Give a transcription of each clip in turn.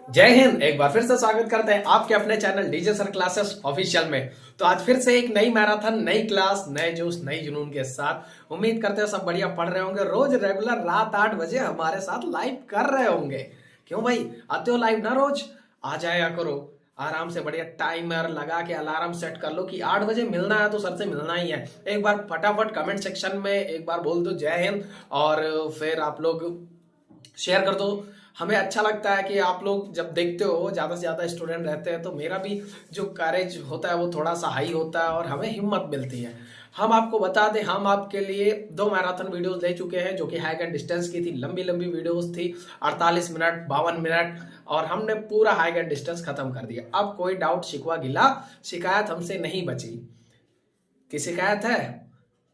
जय हिंद। एक बार फिर से स्वागत करते हैं आपके अपने channel DJ sir classes official में। तो आज फिर से एक नई मैराथन, नई क्लास, नए जोश, नई जुनून के साथ। उम्मीद करते हैं सब बढ़िया पढ़ रहे होंगे, रोज रेगुलर रात 8 बजे हमारे साथ लाइव कर रहे होंगे। क्यों भाई, आते हो लाइव ना रोज? आ जाया करो आराम से, बढ़िया टाइमर लगा के अलार्म सेट कर लो कि 8 बजे मिलना है तो सर से मिलना ही है। एक बार फटाफट कमेंट सेक्शन में एक बार बोल दो जय हिंद, और फिर आप लोग शेयर कर दो। हमें अच्छा लगता है कि आप लोग जब देखते हो ज्यादा से ज्यादा स्टूडेंट रहते हैं तो मेरा भी जो करेज होता है वो थोड़ा सा हाई होता है और हमें हिम्मत मिलती है। हम आपको बता दें, हम आपके लिए 2 मैराथन वीडियोस ले चुके हैं जो कि हाइक एंड डिस्टेंस की थी। लंबी लंबी वीडियोस थी, 48 मिनट, 52 मिनट, और हमने पूरा हाइक एंड डिस्टेंस खत्म कर दिया। अब कोई डाउट, शिकवा, गिला शिकायत हमसे नहीं बची। की शिकायत है?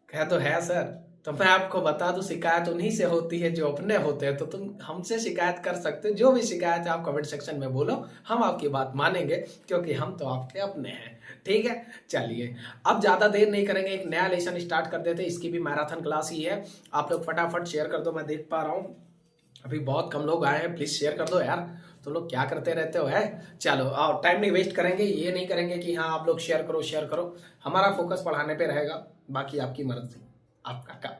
कह तो है सर। तो मैं आपको बता दूं, शिकायत उन्हीं से होती है जो अपने होते हैं। तो तुम हमसे शिकायत कर सकते हो, जो भी शिकायत है आप कमेंट सेक्शन में बोलो, हम आपकी बात मानेंगे क्योंकि हम तो आपके अपने हैं। ठीक है, चलिए अब ज्यादा देर नहीं करेंगे, एक नया लेसन स्टार्ट कर देते हैं। इसकी भी मैराथन क्लास ही है। आप लोग फटाफट शेयर कर दो, मैं देख पा रहा हूँ अभी बहुत कम लोग आए हैं। प्लीज शेयर कर दो यार, तो लोग क्या करते रहते हो है। चलो आओ, टाइम नहीं वेस्ट करेंगे, ये नहीं करेंगे कि हाँ आप लोग शेयर करो शेयर करो। हमारा फोकस पढ़ाने पे रहेगा, बाकी आपकी मर्जी, आपका काम।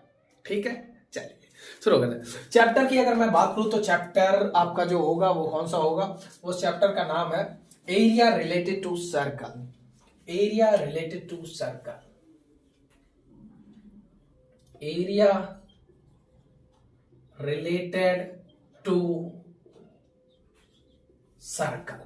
ठीक है, चलिए शुरू करते हैं। चैप्टर की अगर मैं बात करूं तो चैप्टर आपका जो होगा वो कौन सा होगा? उस चैप्टर का नाम है area related to circle. Area related to circle. Area related to circle.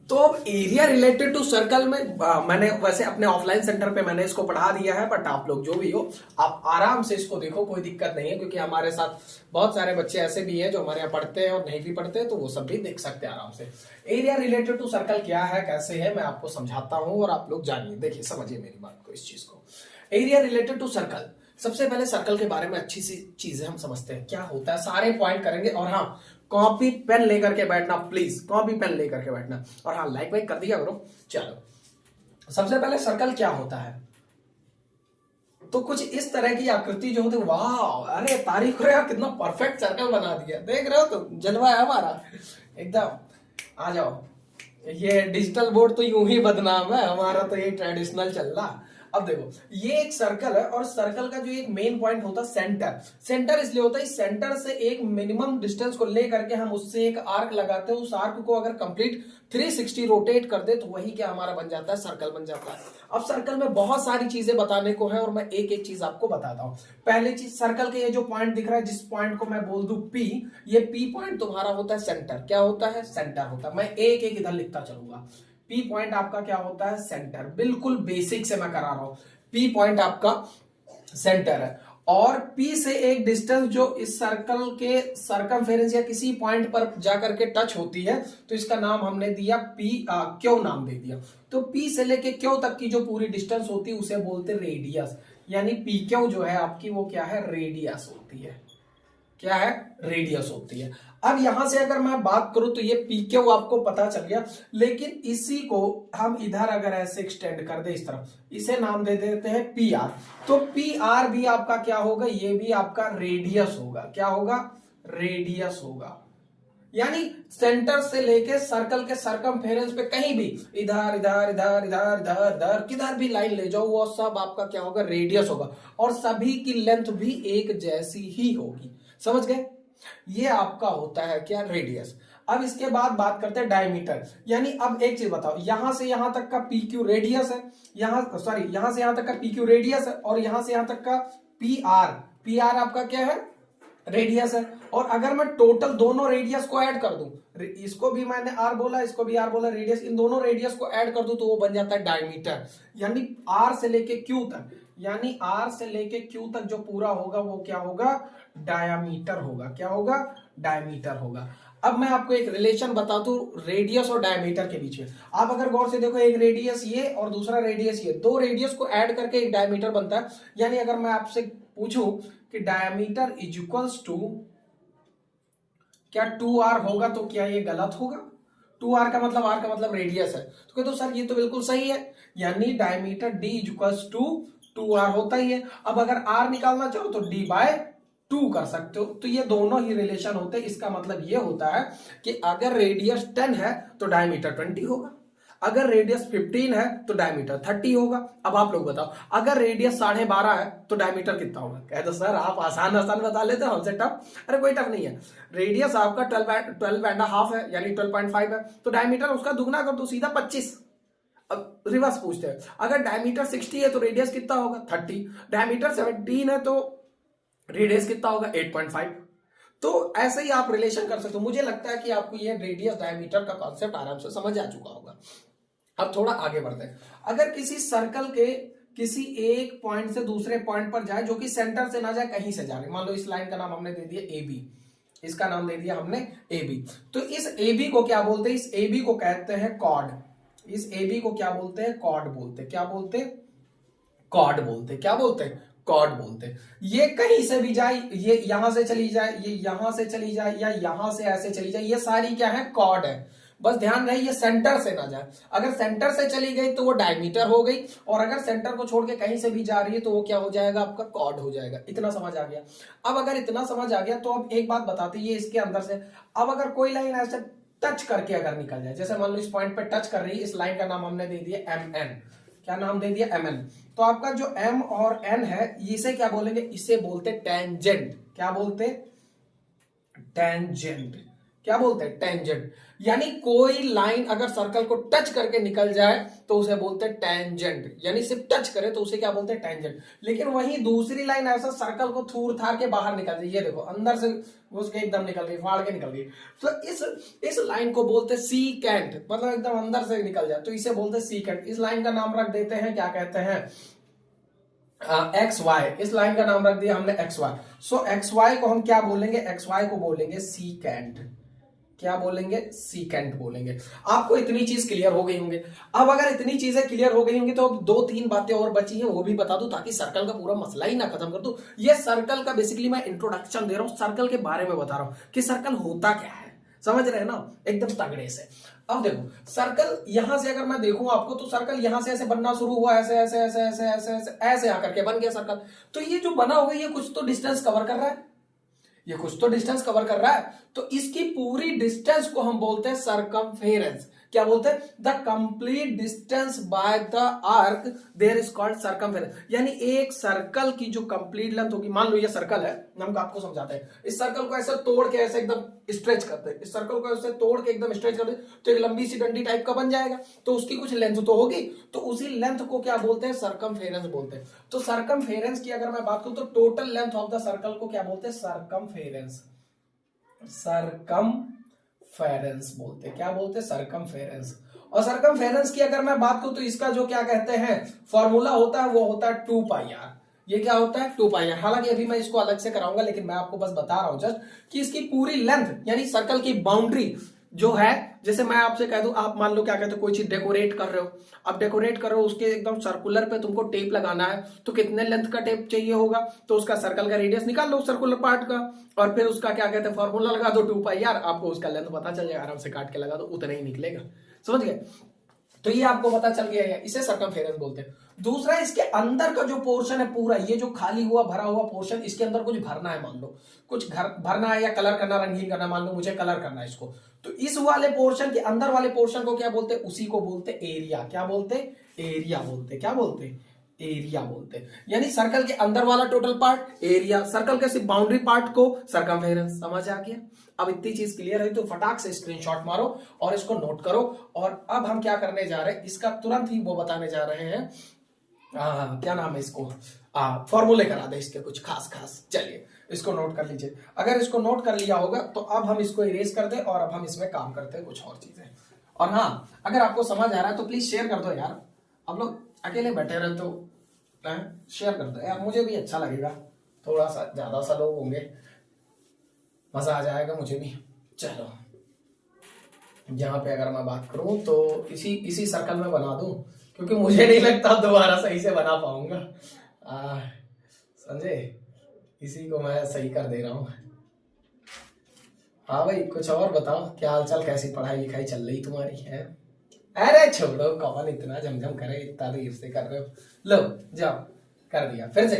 तो अब एरिया रिलेटेड टू सर्कल में मैंने वैसे अपने ऑफलाइन सेंटर पे मैंने इसको पढ़ा दिया है, बट आप लोग जो भी हो आप आराम से इसको देखो, कोई दिक्कत नहीं है, क्योंकि हमारे साथ बहुत सारे बच्चे ऐसे भी हैं जो हमारे यहाँ पढ़ते हैं और नहीं भी पढ़ते हैं, तो वो सब भी देख सकते हैं आराम से। एरिया रिलेटेड टू सर्कल क्या है, कैसे है, मैं आपको समझाता हूं और आप लोग जानिए, देखिए समझिए मेरी बात को, इस चीज को। एरिया रिलेटेड टू सर्कल, सबसे पहले सर्कल के बारे में अच्छी सी चीजें हम समझते हैं, क्या होता है, सारे पॉइंट करेंगे। और हाँ, कॉपी पेन लेकर के बैठना प्लीज, कॉपी पेन लेकर के बैठना। और हाँ, लाइक वाइक कर दिया करो। चलो, सबसे पहले सर्कल क्या होता है, तो कुछ इस तरह की आकृति जो होती है। वाह, अरे तारीफ करो यार, कितना परफेक्ट सर्कल बना दिया, देख रहे हो तो जलवा है हमारा एकदम। आ जाओ, ये डिजिटल बोर्ड तो यूं ही बदनाम है, हमारा तो ये ट्रेडिशनल चल रहा। अब देखो, ये एक सर्कल है और सर्कल का जो एक मेन पॉइंट होता है सेंटर। सेंटर इसलिए होता है, सेंटर से एक मिनिमम डिस्टेंस को लेकर के हम उससे एक आर्क लगाते हैं। उस आर्क को अगर कंप्लीट 360 रोटेट कर दे तो वही क्या हमारा बन जाता है, सर्कल बन जाता है। अब सर्कल में बहुत सारी चीजें बताने को है और मैं एक एक चीज आपको बताता हूं। पहली चीज, सर्कल के ये जो पॉइंट दिख रहा है, जिस पॉइंट को मैं बोल दूं पी, ये पी पॉइंट तुम्हारा होता है सेंटर। क्या होता है? सेंटर होता है। मैं एक एक इधर लिखता चलूंगा। पी पॉइंट आपका क्या होता है? सेंटर। बिल्कुल बेसिक से मैं करा रहा हूं। पी पॉइंट आपका सेंटर है, और पी से एक डिस्टेंस जो इस सर्कल के सर्कमफेरेंस या किसी पॉइंट पर जाकर के टच होती है, तो इसका नाम हमने दिया पी, क्यू नाम दे दिया। तो पी से लेके क्यू तक की जो पूरी डिस्टेंस होती है उसे बोलते रेडियस। यानी पी क्यू जो है आपकी, वो क्या है? रेडियस होती है। क्या है? रेडियस होती है। अब यहां से अगर मैं बात करूं तो ये पी क्यू आपको पता चल गया, लेकिन इसी को हम इधर अगर ऐसे एक्सटेंड कर दे इस तरफ, इसे नाम दे देते हैं पी आर। तो पी आर भी आपका क्या होगा? ये भी आपका रेडियस होगा। क्या होगा? रेडियस होगा। यानी सेंटर से लेके सर्कल के सर्कमफेरेंस पे कहीं भी इधर इधर इधर इधर इधर इधर किधर भी लाइन ले जाओ, वो सब आपका क्या होगा? रेडियस होगा। और सभी की लेंथ भी एक जैसी ही होगी। समझ गए? ये आपका होता है क्या? रेडियस। अब इसके बाद बात करते हैं डायमीटर। यानी अब एक चीज बताओ, यहां से यहां तक का पी क्यू रेडियस है, यहां सॉरी यहां से यहां तक का पी क्यू रेडियस है, और यहां से यहां तक का पी आर, पी आर आपका क्या है? रेडियस है। और अगर मैं टोटल दोनों रेडियस को ऐड कर दूं, इसको भी मैंने आर बोला, इसको भी आर बोला, रेडियस, इन दोनों रेडियस को ऐड कर दूं तो वो बन जाता है डायमीटर। यानी आर से लेके क्यू तक, यानी आर से लेके क्यू तक जो पूरा होगा वो क्या होगा? डायमीटर होगा। क्या होगा? डायमीटर होगा। अब मैं आपको एक रिलेशन बता दूं रेडियस और डायमीटर के बीच में। आप अगर गौर से देखो, एक रेडियस ये और दूसरा रेडियस ये, दो रेडियस को ऐड करके एक डायमीटर बनता है। यानी अगर मैं आपसे पूछूं कि डायमीटर इज इक्वल्स टू क्या 2r होगा, तो क्या ये गलत होगा? 2r का मतलब, r का मतलब रेडियस है। तो कहते सर ये तो बिल्कुल सही है, यानी diameter d equals to 2r होता ही है। अब अगर r निकालना चाहो तो d बाय 2 कर सकते हो। तो ये दोनों ही रिलेशन होते हैं। इसका मतलब ये होता है कि अगर रेडियस 10 है तो डायमीटर 20 होगा, अगर रेडियस 15 है तो डायमीटर 30 होगा। अब आप लोग बताओ, अगर रेडियस 12.5 है तो डायमीटर कितना होगा? कहते सर आप आसान आसान बता लेते हो, हमसे टफ। अरे कोई टफ नहीं है। रेडियस आपका 12.5 है, यानी 12.5 है, तो डायमीटर उसका दुगना कर दो, सीधा 25। अब रिवर्स पूछते हैं, अगर डायमीटर 60 है तो रेडियस कितना होगा? 30। डायमीटर 17 है तो रेडियस कितना होगा? 8.5। तो ऐसे ही आप रिलेशन कर सकते हो। मुझे लगता है कि आपको ये रेडियस डायमीटर का कॉन्सेप्ट आराम से समझ आ चुका होगा। अब थोड़ा आगे बढ़ते हैं। अगर किसी सर्कल के किसी एक पॉइंट से दूसरे पॉइंट पर जाए जो कि सेंटर से ना जाए, कहीं से जा रहे, मान लो इस लाइन का नाम हमने दे दिया ए बी, इसका नाम दे दिया हमने ए बी, तो इस ए बी को क्या बोलते हैं? इस ए बी को कहते हैं कॉर्ड। इस ए बी को क्या बोलते हैं? कॉर्ड बोलते। क्या बोलते? कॉर्ड बोलते। क्या बोलते? कॉर्ड बोलते। ये कहीं से भी जाए, ये यहां से चली जाए, ये यहां से चली जाए, या यहां से ऐसे चली जाए, ये सारी क्या है? कॉर्ड है। बस ध्यान रहे ये सेंटर से ना जाए। अगर सेंटर से चली गई तो वो डायमीटर हो गई, और अगर सेंटर को छोड़ के कहीं से भी जा रही है तो वो क्या हो जाएगा? आपका कॉर्ड हो जाएगा। इतना समझ आ गया? अब अगर इतना समझ आ गया तो अब एक बात बताते ये इसके अंदर से, अब अगर कोई लाइन ऐसे टच करके अगर निकल जाए, जैसे मान लो इस पॉइंट पे टच कर रही है, इस लाइन का नाम हमने दे दिया एम एन। क्या नाम दे दिया? M N. तो आपका जो एम और एन है, इसे क्या बोलेंगे? इसे बोलते टेंजेंट। क्या बोलते? टेंजेंट। क्या बोलते हैं? टेंजेंट। यानी कोई लाइन अगर सर्कल को टच करके निकल जाए तो उसे बोलते हैं टेंजेंट, यानी सिर्फ टच करे तो उसे क्या बोलते हैं? टेंजेंट। लेकिन वही दूसरी लाइन ऐसा सर्कल को थूर थार के बाहर निकल जाए, ये देखो अंदर से घुस के एकदम निकल गई, फाड़ के निकल गई, तो इस लाइन को बोलते हैं सीकेंट, मतलब एकदम अंदर से निकल जाए तो इसे बोलते हैं सीकेंट। इस लाइन का नाम रख देते हैं, क्या कहते हैं? X Y. इस लाइन का नाम रख दिया हमने एक्स वाई। सो एक्स वाई को हम क्या बोलेंगे? एक्स वाई को बोलेंगे सीकेंट। क्या बोलेंगे? सीकेंट बोलेंगे। आपको इतनी चीज क्लियर हो गई होंगे। अब अगर इतनी चीजें क्लियर हो गई होंगी तो अब 2-3 बातें और बची हैं, वो भी बता दूं ताकि सर्कल का पूरा मसला ही ना खत्म कर दूं। ये सर्कल का बेसिकली मैं इंट्रोडक्शन दे रहा हूं, सर्कल के बारे में बता रहा हूं कि सर्कल होता क्या है। समझ रहे हैं ना? एकदम तगड़े से। अब देखो सर्कल यहां से अगर मैं देखूं आपको, तो सर्कल यहां से ऐसे बनना शुरू हुआ, ऐसे ऐसे ऐसे ऐसे ऐसे ऐसे ऐसे आकर के बन गया सर्कल। तो ये जो बना हुआ है ये कुछ तो डिस्टेंस कवर कर रहा है, ये कुछ तो डिस्टेंस कवर कर रहा है। तो इसकी पूरी डिस्टेंस को हम बोलते हैं सरकमफेरेंस। क्या बोलते हैं? The complete distance by the arc there is called circumference. यानी एक सर्कल की जो कंप्लीट लेंथ होगी, मान लो ये सर्कल है, हम आपको समझाते हैं, इस सर्कल को ऐसे तोड़ के ऐसे एकदम स्ट्रेच करते हैं, इस सर्कल को ऐसे तोड़ के एकदम स्ट्रेच करते हैं तो एक लंबी सी डंडी टाइप का बन जाएगा, तो उसकी कुछ लेंथ तो होगी, तो उसी लेंथ को क्या बोलते हैं? सरकमफेरेंस बोलते हैं। तो सरकमफेरेंस की अगर मैं बात करूं तो total length of the circle को क्या बोलते हैं? सरकमफेरेंस। सरकमफेरेंस बोलते हैं। क्या बोलते हैं? सरकमफेरेंस। और सरकमफेरेंस की अगर मैं बात करूं तो इसका जो क्या कहते हैं फॉर्मूला होता है, वो होता है 2 पाई आर। ये क्या होता है? 2 पाई आर। हालांकि अभी मैं इसको अलग से कराऊंगा, लेकिन मैं आपको बस बता रहा हूं जस्ट कि इसकी पूरी लेंथ यानी सर्कल की बाउंड्री जो है, जैसे मैं आपसे कह दूं, आप मान लो क्या कहते हो कोई चीज डेकोरेट कर रहे हो, अब डेकोरेट कर रहे हो उसके एकदम सर्कुलर पे तुमको टेप लगाना है, तो कितने लेंथ का टेप चाहिए होगा? तो उसका सर्कल का रेडियस निकाल लो सर्कुलर पार्ट का, और फिर उसका क्या कहते हैं फॉर्मूला लगा दो 2 पाई आर, आपको उसका लेंथ पता चल जाएगा, आराम से काट के लगा दो, उतना ही निकलेगा। समझ गए? तो ये आपको पता चल गया है, इसे सरकमफेरेंस बोलते हैं। दूसरा, इसके अंदर का जो पोर्शन है पूरा, ये जो खाली हुआ भरा हुआ पोर्शन, इसके अंदर कुछ भरना है, मान लो कुछ घर भरना है या कलर करना, रंगीन करना, मान लो मुझे कलर करना है इसको, तो इस वाले पोर्शन के अंदर वाले पोर्शन को क्या बोलते हैं? उसी को बोलते हैं एरिया। क्या बोलते हैं? एरिया बोलते। क्या बोलते हैं? एरिया बोलते हैं। यानी सर्कल के अंदर वाला टोटल पार्ट एरिया, सर्कल के सिर्फ बाउंड्री पार्ट को सरकमफेरेंस। समझ आ गया? अब इतनी चीज क्लियर है तो फटाक से स्क्रीनशॉट मारो और इसको नोट करो। और अब हम क्या करने जा रहे हैं, इसका तुरंत ही वो बताने जा रहे हैं, क्या नाम है इसको, फॉर्मूले करा दे इसके कुछ खास खास। चलिए इसको नोट कर लीजिए। अगर इसको नोट कर लिया होगा तो अब हम इसको इरेज कर दे और अब हम इसमें काम करते हैं कुछ और चीजें। और हाँ, अगर आपको समझ आ रहा है तो प्लीज शेयर कर दो यार। अब लोग अकेले बैठे रहे तो शेयर कर दो यार, मुझे भी अच्छा लगेगा, थोड़ा सा ज्यादा सा लोग होंगे, मजा आ जाएगा मुझे भी। चलो यहाँ पे अगर मैं बात करूं तो इसी सर्कल में बना दूं, क्योंकि मुझे नहीं लगता दोबारा सही से बना पाऊंगा। संजय, इसी को मैं सही कर दे रहा हूं। हाँ भाई, कुछ और बताओ, क्या हाल चाल, कैसी पढ़ाई लिखाई चल रही तुम्हारी है? अरे छोड़ो, कौन इतना झमझम करे, इतना देर से कर रहे हो। लो, जाओ, कर दिया फिर से।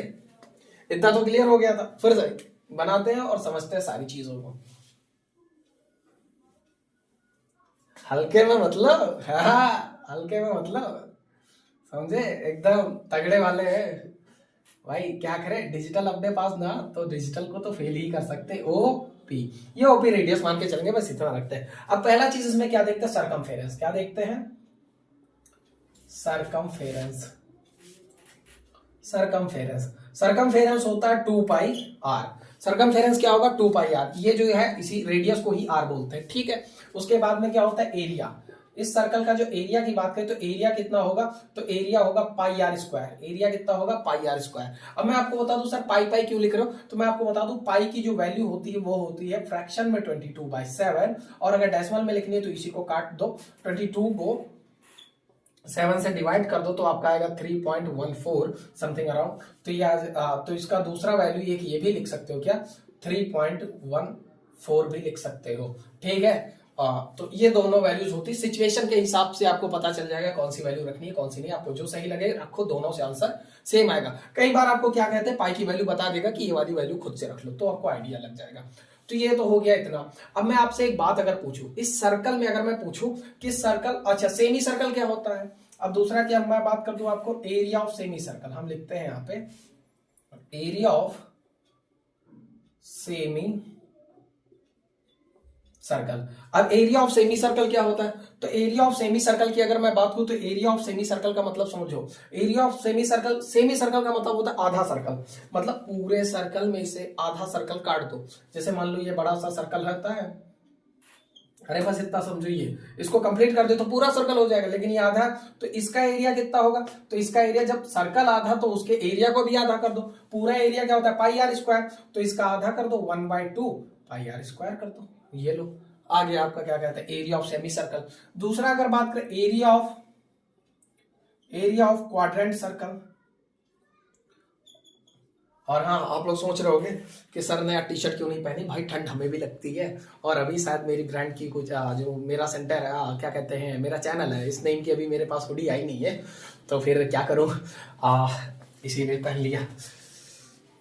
इतना तो क्लियर हो गया था, फिर से बनाते हैं और समझते हैं सारी चीजों को। हल्के में मतलब, हाँ हल्के में मतलब, समझे, एकदम तगड़े वाले हैं भाई। क्या करें, डिजिटल अपने पास ना, तो डिजिटल को तो फेल ही कर सकते। ओपी, ये ओपी रेडियस मान के चलेंगे, बस इतना रखते हैं। अब पहला चीज इसमें क्या देखते हैं, सरकमफेरेंस। क्या देखते हैं, सरकमफेरेंस। सरकमफेरेंस, सरकमफेरेंस होता है 2 पाई आर। सरकमफेरेंस क्या होगा, 2 पाई आर। ये जो है इसी रेडियस को ही आर बोलते हैं, ठीक है। उसके बाद में क्या होता है, एरिया। इस सर्कल का जो एरिया की बात करें तो एरिया कितना होगा, तो एरिया होगा पाई आर स्क्वायर। एरिया कितना होगा, पाई आर स्क्वायर। अब मैं आपको बता दूं सर पाई पाई क्यों लिख रहे हो, तो मैं आपको बता दूं पाई की जो वैल्यू होती है वो होती है फ्रैक्शन में 22/7, और अगर डेसिमल में लिखनी है तो इसी को काट दो, 22 को 7 से डिवाइड कर दो तो आपका आएगा 3.14 समथिंग अराउंड। तो ये तो इसका दूसरा वैल्यू ये भी लिख सकते हो क्या, 3.14 भी लिख सकते हो, ठीक है। तो ये दोनों वैल्यूज होती, सिचुएशन के हिसाब से आपको पता चल जाएगा कौन सी वैल्यू रखनी है कौन सी नहीं। आपको जो सही लगे रखो, दोनों से आंसर सेम आएगा। कई बार आपको क्या कहते हैं, पाई की वैल्यू बता देगा कि ये वाली वैल्यू खुद से रख लो, तो आपको आइडिया लग जाएगा। तो ये तो हो गया इतना। अब मैं आपसे एक बात अगर पूछूं, इस सर्कल में अगर मैं पूछूं कि सर्कल, अच्छा सेमी सर्कल क्या होता है। अब दूसरा क्या, मैं बात कर दूं आपको एरिया ऑफ सेमी सर्कल। हम लिखते हैं यहां पे एरिया ऑफ सेमी सर्कल। अब एरिया ऑफ सेमी सर्कल क्या होता है, तो एरिया ऑफ सेमी सर्कल की अगर मैं बात करूं तो एरिया ऑफ सेमी सर्कल का मतलब समझो, area of semi circle, semi circle का मतलब होता है आधा सर्कल। मतलब पूरे सर्कल में से आधा सर्कल काट दो। जैसे मान लो ये बड़ा सा सर्कल रहता है, अरे बस इतना समझो, ये इसको कंप्लीट कर दे तो पूरा सर्कल हो जाएगा, लेकिन ये आधा है, तो इसका एरिया कितना होगा, तो इसका एरिया, जब सर्कल आधा तो उसके एरिया को भी आधा कर दो। पूरा एरिया क्या होता है, पाई आर स्क्वायर, तो इसका आधा कर दो 1/2 पाई आर स्क्वायर कर दो। ये लो, आ गया आपका क्या कहते हैं, एरिया ऑफ सेमी सर्कल। दूसरा अगर बात करें एरिया ऑफ क्वाड्रेंट सर्कल। और हाँ, आप लोग सोच रहे होंगे कि सर ने टी शर्ट क्यों नहीं पहनी, भाई ठंड हमें भी लगती है। और अभी शायद मेरी ब्रांड की कुछ जो मेरा सेंटर है, क्या कहते हैं, मेरा चैनल है, इस नेम की अभी मेरे पास हुडी आई नहीं है, तो फिर क्या करूं, इसीलिए पहन लिया।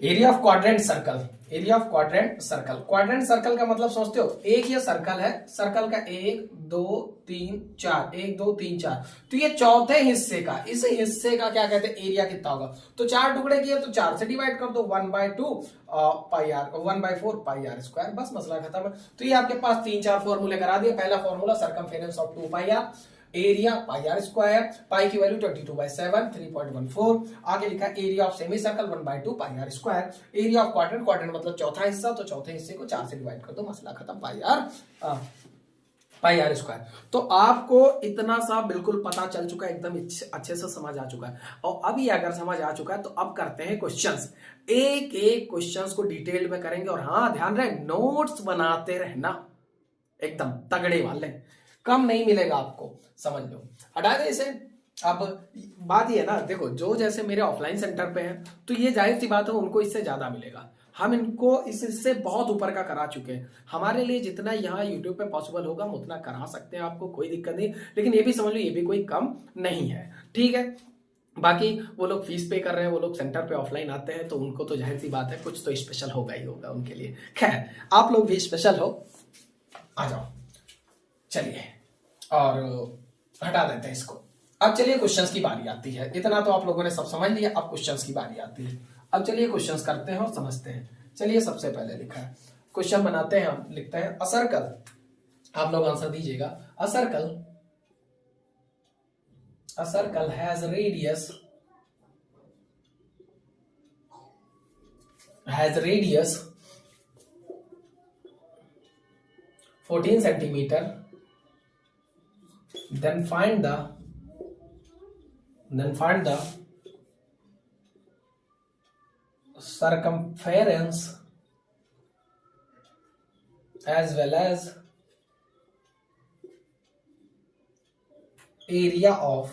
Area of quadrant circle, area of quadrant circle. Quadrant circle का मतलब समझते हो, एक ये सर्कल है, सर्कल का 1 2 3 4, 1 2 3 4, तो ये चौथे हिस्से का, इस हिस्से का क्या कहते हैं, एरिया कितना होगा, तो 4 टुकड़े किए तो 4 से डिवाइड कर दो, 1/2 pi are, 1/4 pi R square, बस मसला खत्म है। तो ये आपके पास 3-4 फॉर्मूले करा दिए। पहला formula circumference of 2 pi R, area pi R square, pi की वैल्यू 22/7, 3.14। आगे लिखा area of semi circle 1/2 pi R square. Area of quadrant, quadrant मतलब चौथा हिस्सा, तो चौथे हिस्से को 4 से डिवाइड कर दो, मसला खत्म, पाई आर स्क्वायर। तो आपको इतना सा बिल्कुल पता चल चुका है, एकदम अच्छे से समझ आ चुका है। और अभी अगर समझ आ चुका है तो अब करते हैं क्वेश्चंस। एक एक क्वेश्चंस को डिटेल में करेंगे, और हाँ ध्यान रहे नोट्स बनाते रहना, एकदम तगड़े वाले, कम नहीं मिलेगा आपको, समझ लो। हटा दे इसे। अब बात ये है ना, देखो जो जैसे मेरे ऑफलाइन सेंटर पे हैं, तो ये जाहिर सी बात है उनको इससे ज्यादा मिलेगा। हम इनको इससे बहुत ऊपर का करा चुके हैं। हमारे लिए जितना यहाँ यूट्यूब पे पॉसिबल होगा हम उतना करा सकते हैं, आपको कोई दिक्कत नहीं, लेकिन ये भी समझ लो ये भी कोई कम नहीं है, ठीक है। बाकी वो लोग फीस पे कर रहे हैं, वो लोग सेंटर पे ऑफलाइन आते हैं, तो उनको तो जाहिर सी बात है कुछ तो स्पेशल होगा ही होगा उनके लिए। खैर, आप लोग भी स्पेशल हो, आ जाओ, चलिए, और हटा देते हैं इसको। अब चलिए क्वेश्चंस की बारी आती है। इतना तो आप लोगों ने सब समझ लिया, अब क्वेश्चंस की बारी आती है। अब चलिए क्वेश्चंस करते हैं और समझते हैं। चलिए सबसे पहले लिखा है, क्वेश्चन बनाते हैं, हम लिखते हैं अ सर्कल, आप लोग आंसर दीजिएगा। A circle has radius 14 centimetre, then find the circumference as well as area of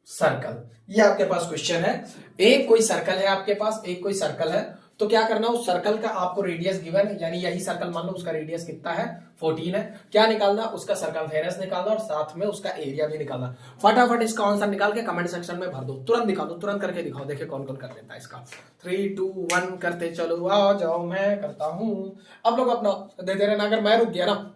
circle. ये आपके पास क्वेश्चन है, एक कोई सर्कल है आपके पास, एक कोई सर्कल है, तो क्या करना, उस सर्कल का आपको रेडियस गिवन है, यानी यही सर्कल मान लो उसका रेडियस कितना है 14 है, क्या निकालना, उसका सर्कमफेरेंस निकालना और साथ में उसका एरिया भी निकालना। फटाफट इसका आंसर निकाल के कमेंट सेक्शन में भर दो, तुरंत निकाल दो, तुरंत करके दिखाओ, देखिए कौन कौन कर लेता है इसका। 3 2 1 करते चलो, आ जाओ मैं करता हूं। अब लोग अपना दे दे रहे ना, अगर मैं रुक गया ना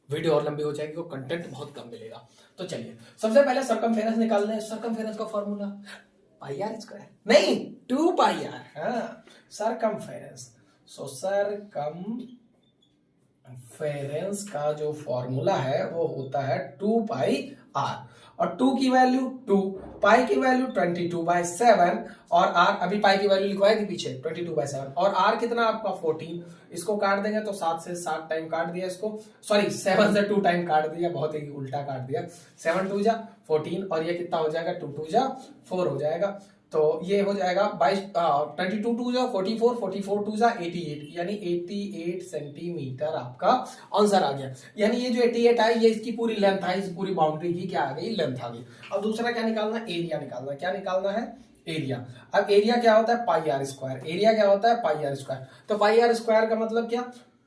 वीडियो और लंबी हो जाएगी, वो कंटेंट बहुत कम मिलेगा। तो चलिए सबसे पहले सर्कमफेरेंस निकालना है। सर्कमफेरेंस का फॉर्मूला पाई आर स्क्वायर, नहीं 2 पाई आर, हाँ सर्कमफेरेंस। सो सर्कमफेरेंस का जो फॉर्मूला है वो होता है 2 पाई आर, और 2 की वैल्यू 2, पाई की वैल्यू 22/7, और आर अभी पाई की वैल्यू लिखवाई थी पीछे 22/7, और आर कितना आपका 14। इसको काट देंगे तो 7 से 7 टाइम काट दिया इसको, सॉरी 7 से 2 टाइम काट दिया, बहुत ही उल्टा काट दिया। 7 2 जा 14, और ये कितना हो जाएगा 2 2 जा 4 हो जाएगा। तो ये हो जाएगा 22 2 जा 44, 44 2 जा 88, यानी 88 सेंटीमीटर आपका आंसर आ गया। यानी ये जो 88 है ये इसकी पूरी लेंथ है, इस पूरी बाउंड्री की क्या आ गई, लेंथ आ गई। अब दूसरा क्या निकालना, एरिया निकालना। क्या निकालना है, एरिया। अब एरिया क्या होता है, पाई आर स्क्वायर। एरिया क्या होता है, पाई आर स्क्वायर। तो पाई आर स्क्वायर का मतलब क्या,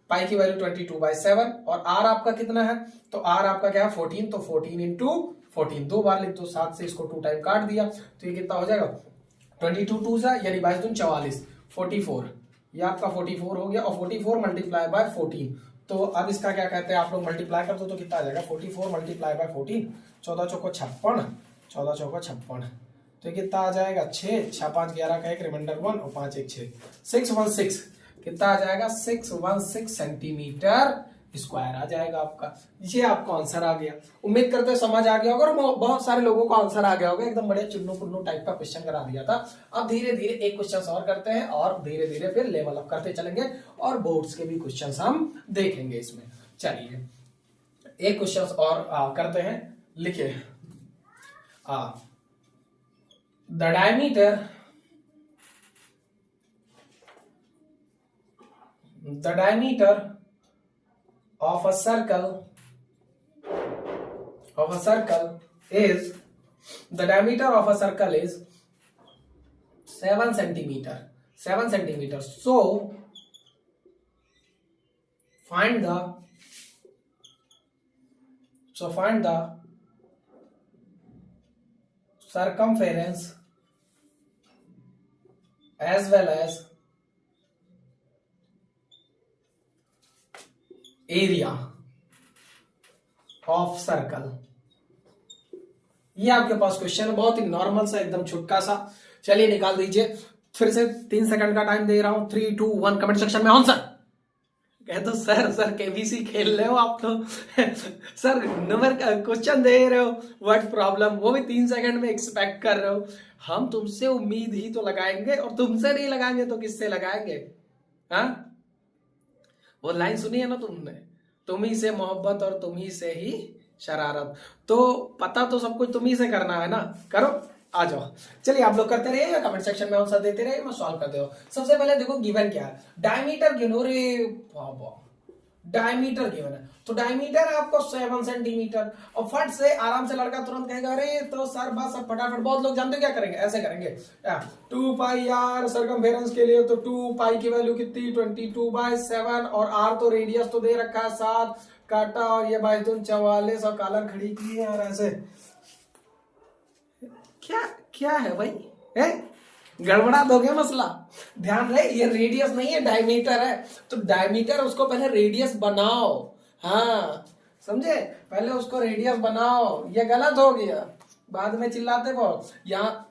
पाई की वैल्यू 22/7, और आर आपका कितना है, तो आर आपका क्या है 14, तो 14 इंटू 14 दो बार लिख दो, 7 से इसको 2 टाइम काट दिया, तो ये कितना हो जाएगा 22 2 जा यानी 22 दूनी 44, 44, ये आपका 44 हो गया, और 44 मल्टीप्लाई बाय 14। तो अब इसका क्या कहते हैं, आप लोग मल्टीप्लाई कर दो तो कितना आ जाएगा 44 मल्टीप्लाई बाय 14, 14 चौको 56, 14 चौको 56, तो कितना आ जाएगा 6, 6 5 11 का एक रिमाइंडर 1 और 5 1 6, 616, कितना आ जाएगा 616 सेंटीमीटर स्क्वायर आ जाएगा आपका। ये आपका आंसर आ गया। उम्मीद करते हैं समझ आ गया होगा, और बहुत सारे लोगों को आंसर आ गया होगा, एकदम बड़े चुन्नू पुन्नू टाइप का क्वेश्चन करा दिया था। अब धीरे धीरे एक क्वेश्चन और करते हैं, और धीरे धीरे फिर लेवल अप करते चलेंगे, और बोर्ड्स के भी क्वेश्चन हम देखेंगे इसमें। चलिए एक क्वेश्चन और करते हैं, लिखिए the diameter of a circle is, the diameter of a circle is 7 centimeter, 7 centimeter. So find the circumference as well as area of circle. ये आपके पास क्वेश्चन है, बहुत ही नॉर्मल सा, एकदम छुटका सा। चलिए निकाल दीजिए, फिर से 3 सेकंड का टाइम दे रहा हूं, 3 2 1 कमेंट सेक्शन में आंसर। कह तो सर केबीसी खेल रहे हो आप तो सर नंबर का क्वेश्चन दे रहे हो, व्हाट प्रॉब्लम, वो भी 3 सेकंड में एक्सपेक्ट कर रहे हो। हम तुमसे उम्मीद ही तो लगाएंगे, और तुमसे नहीं लगाएंगे तो किससे लगाएंगे, हाँ? वो लाइन सुनी है ना तुमने, तुम ही से मोहब्बत और तुम ही से ही शरारत, तो पता तो सब कुछ तुम ही से करना है ना, करो आ जाओ। चलिए आप लोग करते रहिए, कमेंट सेक्शन में आंसर देते रहिए, मैं सॉल्व करते हो। सबसे पहले देखो गिवन क्या है, डायमीटर गिनो रे बाबा, डायमीटर गिवन है, तो डायमीटर आपको 7 सेंटीमीटर, और फट से आराम से लड़का तुरंत कहेगा अरे तो सर बस अब फटाफट, बहुत लोग जानते क्या करेंगे, ऐसे करेंगे 2 पाई आर सर्कमफेरेंस के लिए, तो 2 पाई की वैल्यू कितनी 22/7, और आर तो रेडियस तो दे रखा है 7, काटा और ये 22 44 और कालर खड़ी की है, और ऐसे क्या है भाई, है गड़बड़ा दोगे मसला। ध्यान रहे ये रेडियस नहीं है, डायमीटर है, तो डायमीटर उसको पहले रेडियस बनाओ, हाँ समझे, पहले उसको रेडियस बनाओ, ये गलत हो गया, बाद में चिल्लाते वो। यहाँ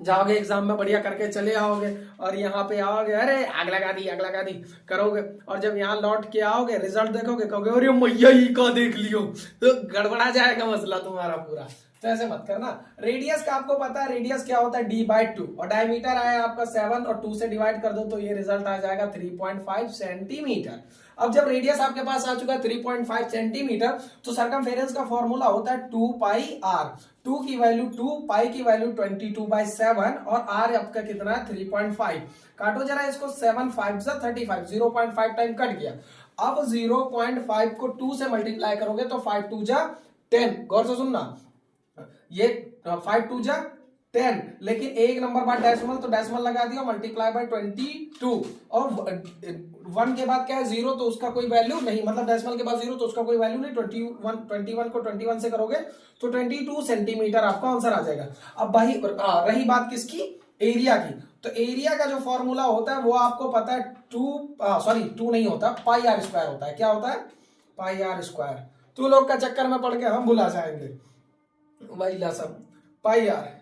जाओगे एग्जाम में बढ़िया करके चले आओगे, और यहाँ पे आओगे अरे आग लगा दी करोगे, और जब यहाँ लौट के आओगे रिजल्ट देखोगे कहोगे अरे मैया ही का देख लियो, तो गड़बड़ा जाएगा मसला तुम्हारा पूरा। तो ऐसे मत करना। रेडियस का आपको पता है, रेडियस क्या होता है d/2, और डायमीटर आया आपका 7, और 2 से डिवाइड कर दो तो ये रिजल्ट आ जाएगा 3.5 सेंटीमीटर। अब जब रेडियस आपके पास आ चुका है 3.5 सेंटीमीटर, तो सर्कमफेरेंस का फॉर्मूला होता है 2 पाई आर, 2 की वैल्यू 2, पाई की वैल्यू 22/7, और आर आपका कितना है 3.5। काटो जरा इसको, 7 5 35, 0.5 टाइम कट गया। अब 0.5 को 2 से मल्टीप्लाई करोगे तो 5 2 10, गौर से सुनना, ये 5 2 जा 10, लेकिन एक नंबर बाद डेसिमल, तो डेसिमल लगा दिया, मल्टीप्लाई बाय 22, और 1 के बाद क्या है 0, तो उसका कोई वैल्यू नहीं, मतलब डेसिमल के बाद 0 तो उसका कोई वैल्यू नहीं। 21 को 21 से करोगे तो 22 सेंटीमीटर आपका आंसर आ जाएगा। अब भाई रही बात किसकी, एरिया की, तो एरिया का जो फॉर्मूला होता है वो आपको पता है, 2 नहीं होता, पाई आर स्क्वायर होता है। क्या होता है, पाई आर स्क्वायर। तू लोग का चक्कर में पड़ के हम भुला जाएंगे भाई लसम, पाई आर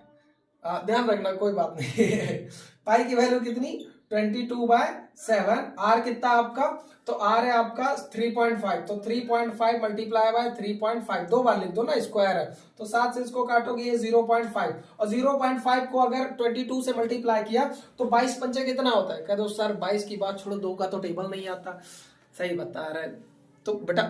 ध्यान रखना, कोई बात नहीं। पाई की वैल्यू कितनी, 22/7। आर कितना आपका, तो आर है आपका 3.5, तो 3.5 मल्टीप्लाई बाय 3.5, 2 बार लिख दो ना, स्क्वायर है, तो 7 से इसको काटोगे ये 0.5, और 0.5 को अगर 22 से मल्टीप्लाई किया तो 22 पंचे कितना होता है। कह दो सर 22 की बात छोड़ो, 2 का तो टेबल नहीं आता। सही बता रहे, तो बेटा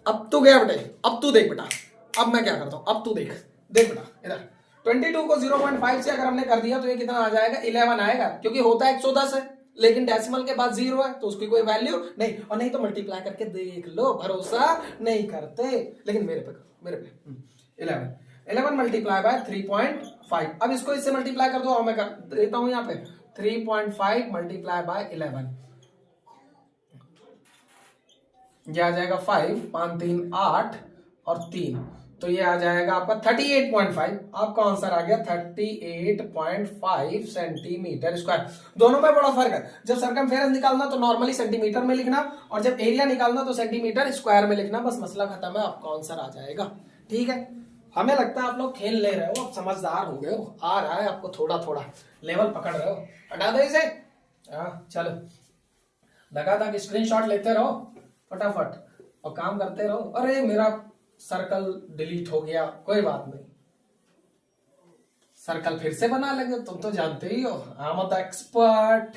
अब तू गया बेटे, अब तू देख बेटा, अब मैं क्या करता हूं, अब तू देख बेटा इधर, 22 को 0.5 से अगर हमने कर दिया तो ये कितना आ जाएगा, 11 आएगा, क्योंकि होता है 110 है, लेकिन डेसिमल के बाद 0 है तो उसकी कोई वैल्यू नहीं, और नहीं तो मल्टीप्लाई करके देख लो, भरोसा नहीं करते, लेकिन मेरे पे 11 मल्टीप्लाई बाय 3.5। अब इसको इससे मल्टीप्लाई कर दो, मैं कर देता हूं यहाँ पे 3.5 मल्टीप्लाई बाय 11, ये आ जाएगा 5, 5 3 8 और 3, तो ये आ जाएगा आपका 38.5। आपका आंसर आ गया 38.5 सेंटीमीटर स्क्वायर। दोनों में बड़ा फर्क है, जब सरकमफेरेंस निकालना तो नॉर्मली सेंटीमीटर में लिखना, और जब एरिया निकालना तो सेंटीमीटर स्क्वायर में लिखना, बस मसला खत्म है, आपका आंसर आ जाएगा। ठीक है, हमें लगता है आप लोग खेल ले रहे हो, आप समझदार हो गए हो, आ रहा है आपको थोड़ा थोड़ा लेवल पकड़ रहे हो। हटा दो इसे, चलो लगातार स्क्रीनशॉट लेते रहो फटाफट और काम करते रहो। अरे मेरा सर्कल डिलीट हो गया, कोई बात नहीं, सर्कल फिर से बना लेंगे, तुम तो जानते ही हो, आई एम द एक्सपर्ट,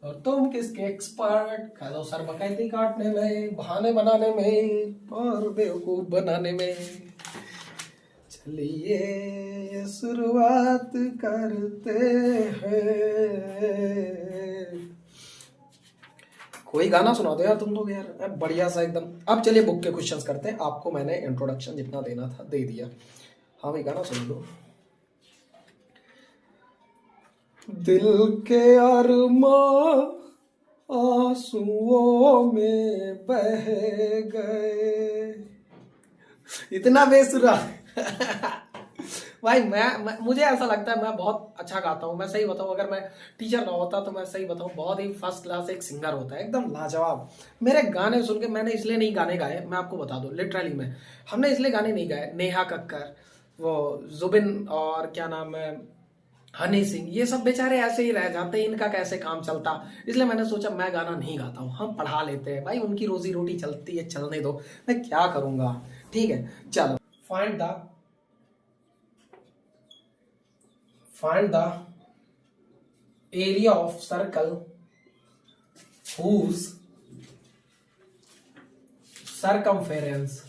और तुम किसके एक्सपर्ट, कह दो सर बकैती काटने में, बहाने बनाने में और बेवकूफ बनाने में। चलिए शुरुआत करते हैं, कोई गाना सुना दो यार तुम लोग यार, बढ़िया सा एकदम। अब चलिए बुक के क्वेश्चंस करते हैं, आपको मैंने इंट्रोडक्शन जितना देना था दे दिया। हाँ भाई गाना सुन लो। दिल के अरमां आंसुओं में बह गए, इतना बेसुरा। भाई मुझे ऐसा लगता है मैं बहुत अच्छा गाता हूँ, मैं सही बताऊँ, अगर मैं टीचर ना होता तो मैं सही बताऊँ बहुत ही फर्स्ट क्लास एक सिंगर होता है, एकदम लाजवाब। मेरे गाने सुन के मैंने इसलिए नहीं गाने गाए, मैं आपको बता दूं लिटरली में, हमने इसलिए गाने नहीं गाए, नेहा कक्कर, वो जुबिन और क्या नाम है हनी सिंह, ये सब बेचारे ऐसे ही रह जाते, इनका कैसे काम चलता, इसलिए मैंने सोचा मैं गाना नहीं गाता हूँ, हम पढ़ा लेते हैं भाई, उनकी रोजी रोटी चलती है, चलने दो, मैं क्या करूंगा। ठीक है चलो, find the area of circle whose circumference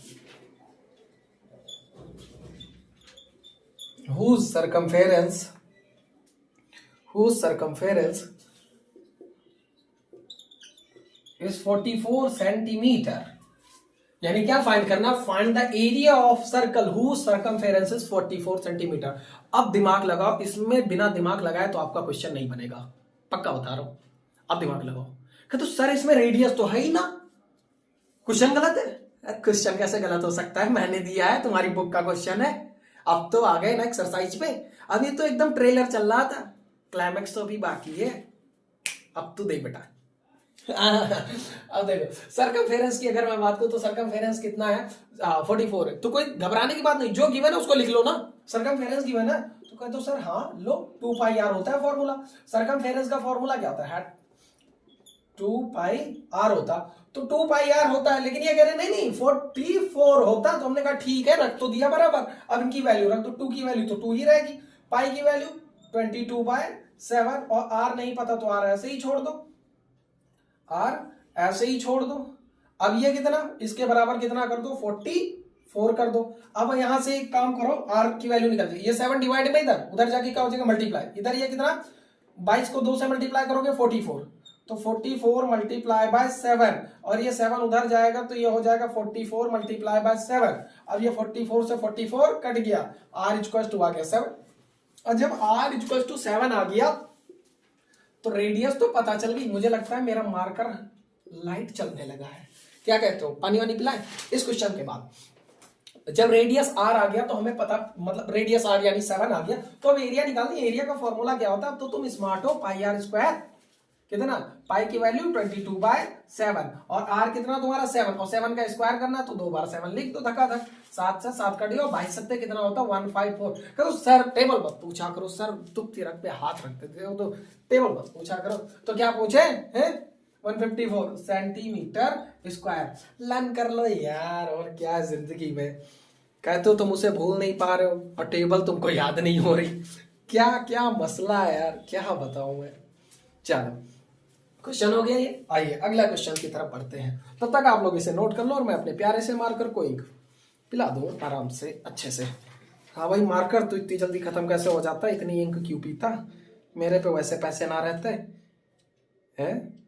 is 44 centimetre. यानी क्या फाइंड करना, find the area of circle whose circumference is 44 centimetre. अब दिमाग लगाओ, इसमें बिना दिमाग लगाए तो आपका क्वेश्चन नहीं बनेगा, पक्का बता रहा हूं। अब दिमाग लगाओ, तो सर इसमें रेडियस तो है ही ना, क्वेश्चन गलत है। क्वेश्चन कैसे गलत हो सकता है, मैंने दिया है, तुम्हारी बुक का क्वेश्चन है। अब तो आ गए ना एक्सरसाइज पे, अभी तो एकदम ट्रेलर चल रहा था, क्लाइमैक्स तो अभी बाकी है। अब तू देख बेटा, अब देखो सर्कमफेरेंस की अगर मैं बात करूं तो सर्कमफेरेंस कितना है, 44 है, तो कोई घबराने की बात नहीं, जो गिवन है उसको लिख लो ना। सर्कमफेरेंस गिवन है तो कहते हो सर हाँ लो, 2 पाई आर होता है फॉर्मूला, सर्कमफेरेंस का फॉर्मूला क्या होता है, 2 पाई आर होता, तो 2 पाई आर होता है, लेकिन ये कह रहे नहीं 44 होता, तो हमने कहा ठीक है रख तो दिया बराबर, अब इनकी वैल्यू रख दो, 2 की वैल्यू तो 2 ही रहेगी, पाई की वैल्यू 22/7, और आर नहीं पता तो आर ऐसे ही छोड़ दो, आर ऐसे ही छोड़ दो। अब ये कितना, इसके बराबर कितना कर दो, 44 कर दो। अब यहां से एक काम करो, आर की वैल्यू निकल जाए, ये 7 डिवाइड में इधर, उधर जाके क्या हो जाएगा मल्टीप्लाई, इधर ये कितना 22 को 2 से मल्टीप्लाई करोगे 44, तो 44 मल्टीप्लाई बाय 7, और ये 7 उधर जाएगा तो ये हो जाएगा 44 मल्टीप्लाई बाय 7। अब ये 44 से 44 कट गया, r इक्वल टू आ गया 7। और जब r इक्वल टू 7 आ गया तो रेडियस तो पता चल गई। मुझे लगता है मेरा मार्कर लाइट चलने लगा है, क्या कहते हो? पानी वानी पिलाएं? इस क्वेश्चन के बाद जब रेडियस r आ गया तो हमें पता, मतलब रेडियस r यानी 7 आ गया, तो अब एरिया निकालनी। एरिया का फॉर्मूला क्या होता है? अब तो तुम स्मार्ट हो। पाई आर स्क्वायर कितना, पाई की वैल्यू 22/7, और r कितना तुम्हारा 7, और 7 का स्क्वायर करना तो 2 बार 7 लिख दो धक्का-धक। 7 से 7 कट गया, 22 सत्ते कितना होता है 154। करो सर टेबल मत पूछा करो, सर दुखती रख पे हाथ रख देते हो तो टेबल मत पूछा करो। तो क्या पूछे हैं? 154 सेंटीमीटर स्क्वायर। लर्न कर लो यार, और क्या जिंदगी में। कहते हो तुम उसे भूल नहीं पा रहे हो और टेबल तुमको याद नहीं हो रही। क्या क्या मसला है यार, क्या बताऊं मैं। चलो क्वेश्चन हो गया ये, आइए अगला क्वेश्चन की तरफ बढ़ते हैं। तब तक आप लोग इसे नोट कर लो और मैं अपने प्यारे से मार्कर को इंक पिला दूं आराम से अच्छे से। हाँ भाई, मार्कर तो इतनी जल्दी खत्म कैसे हो जाता है, इतनी इंक क्यों पीता? मेरे पे वैसे पैसे ना रहते हैं।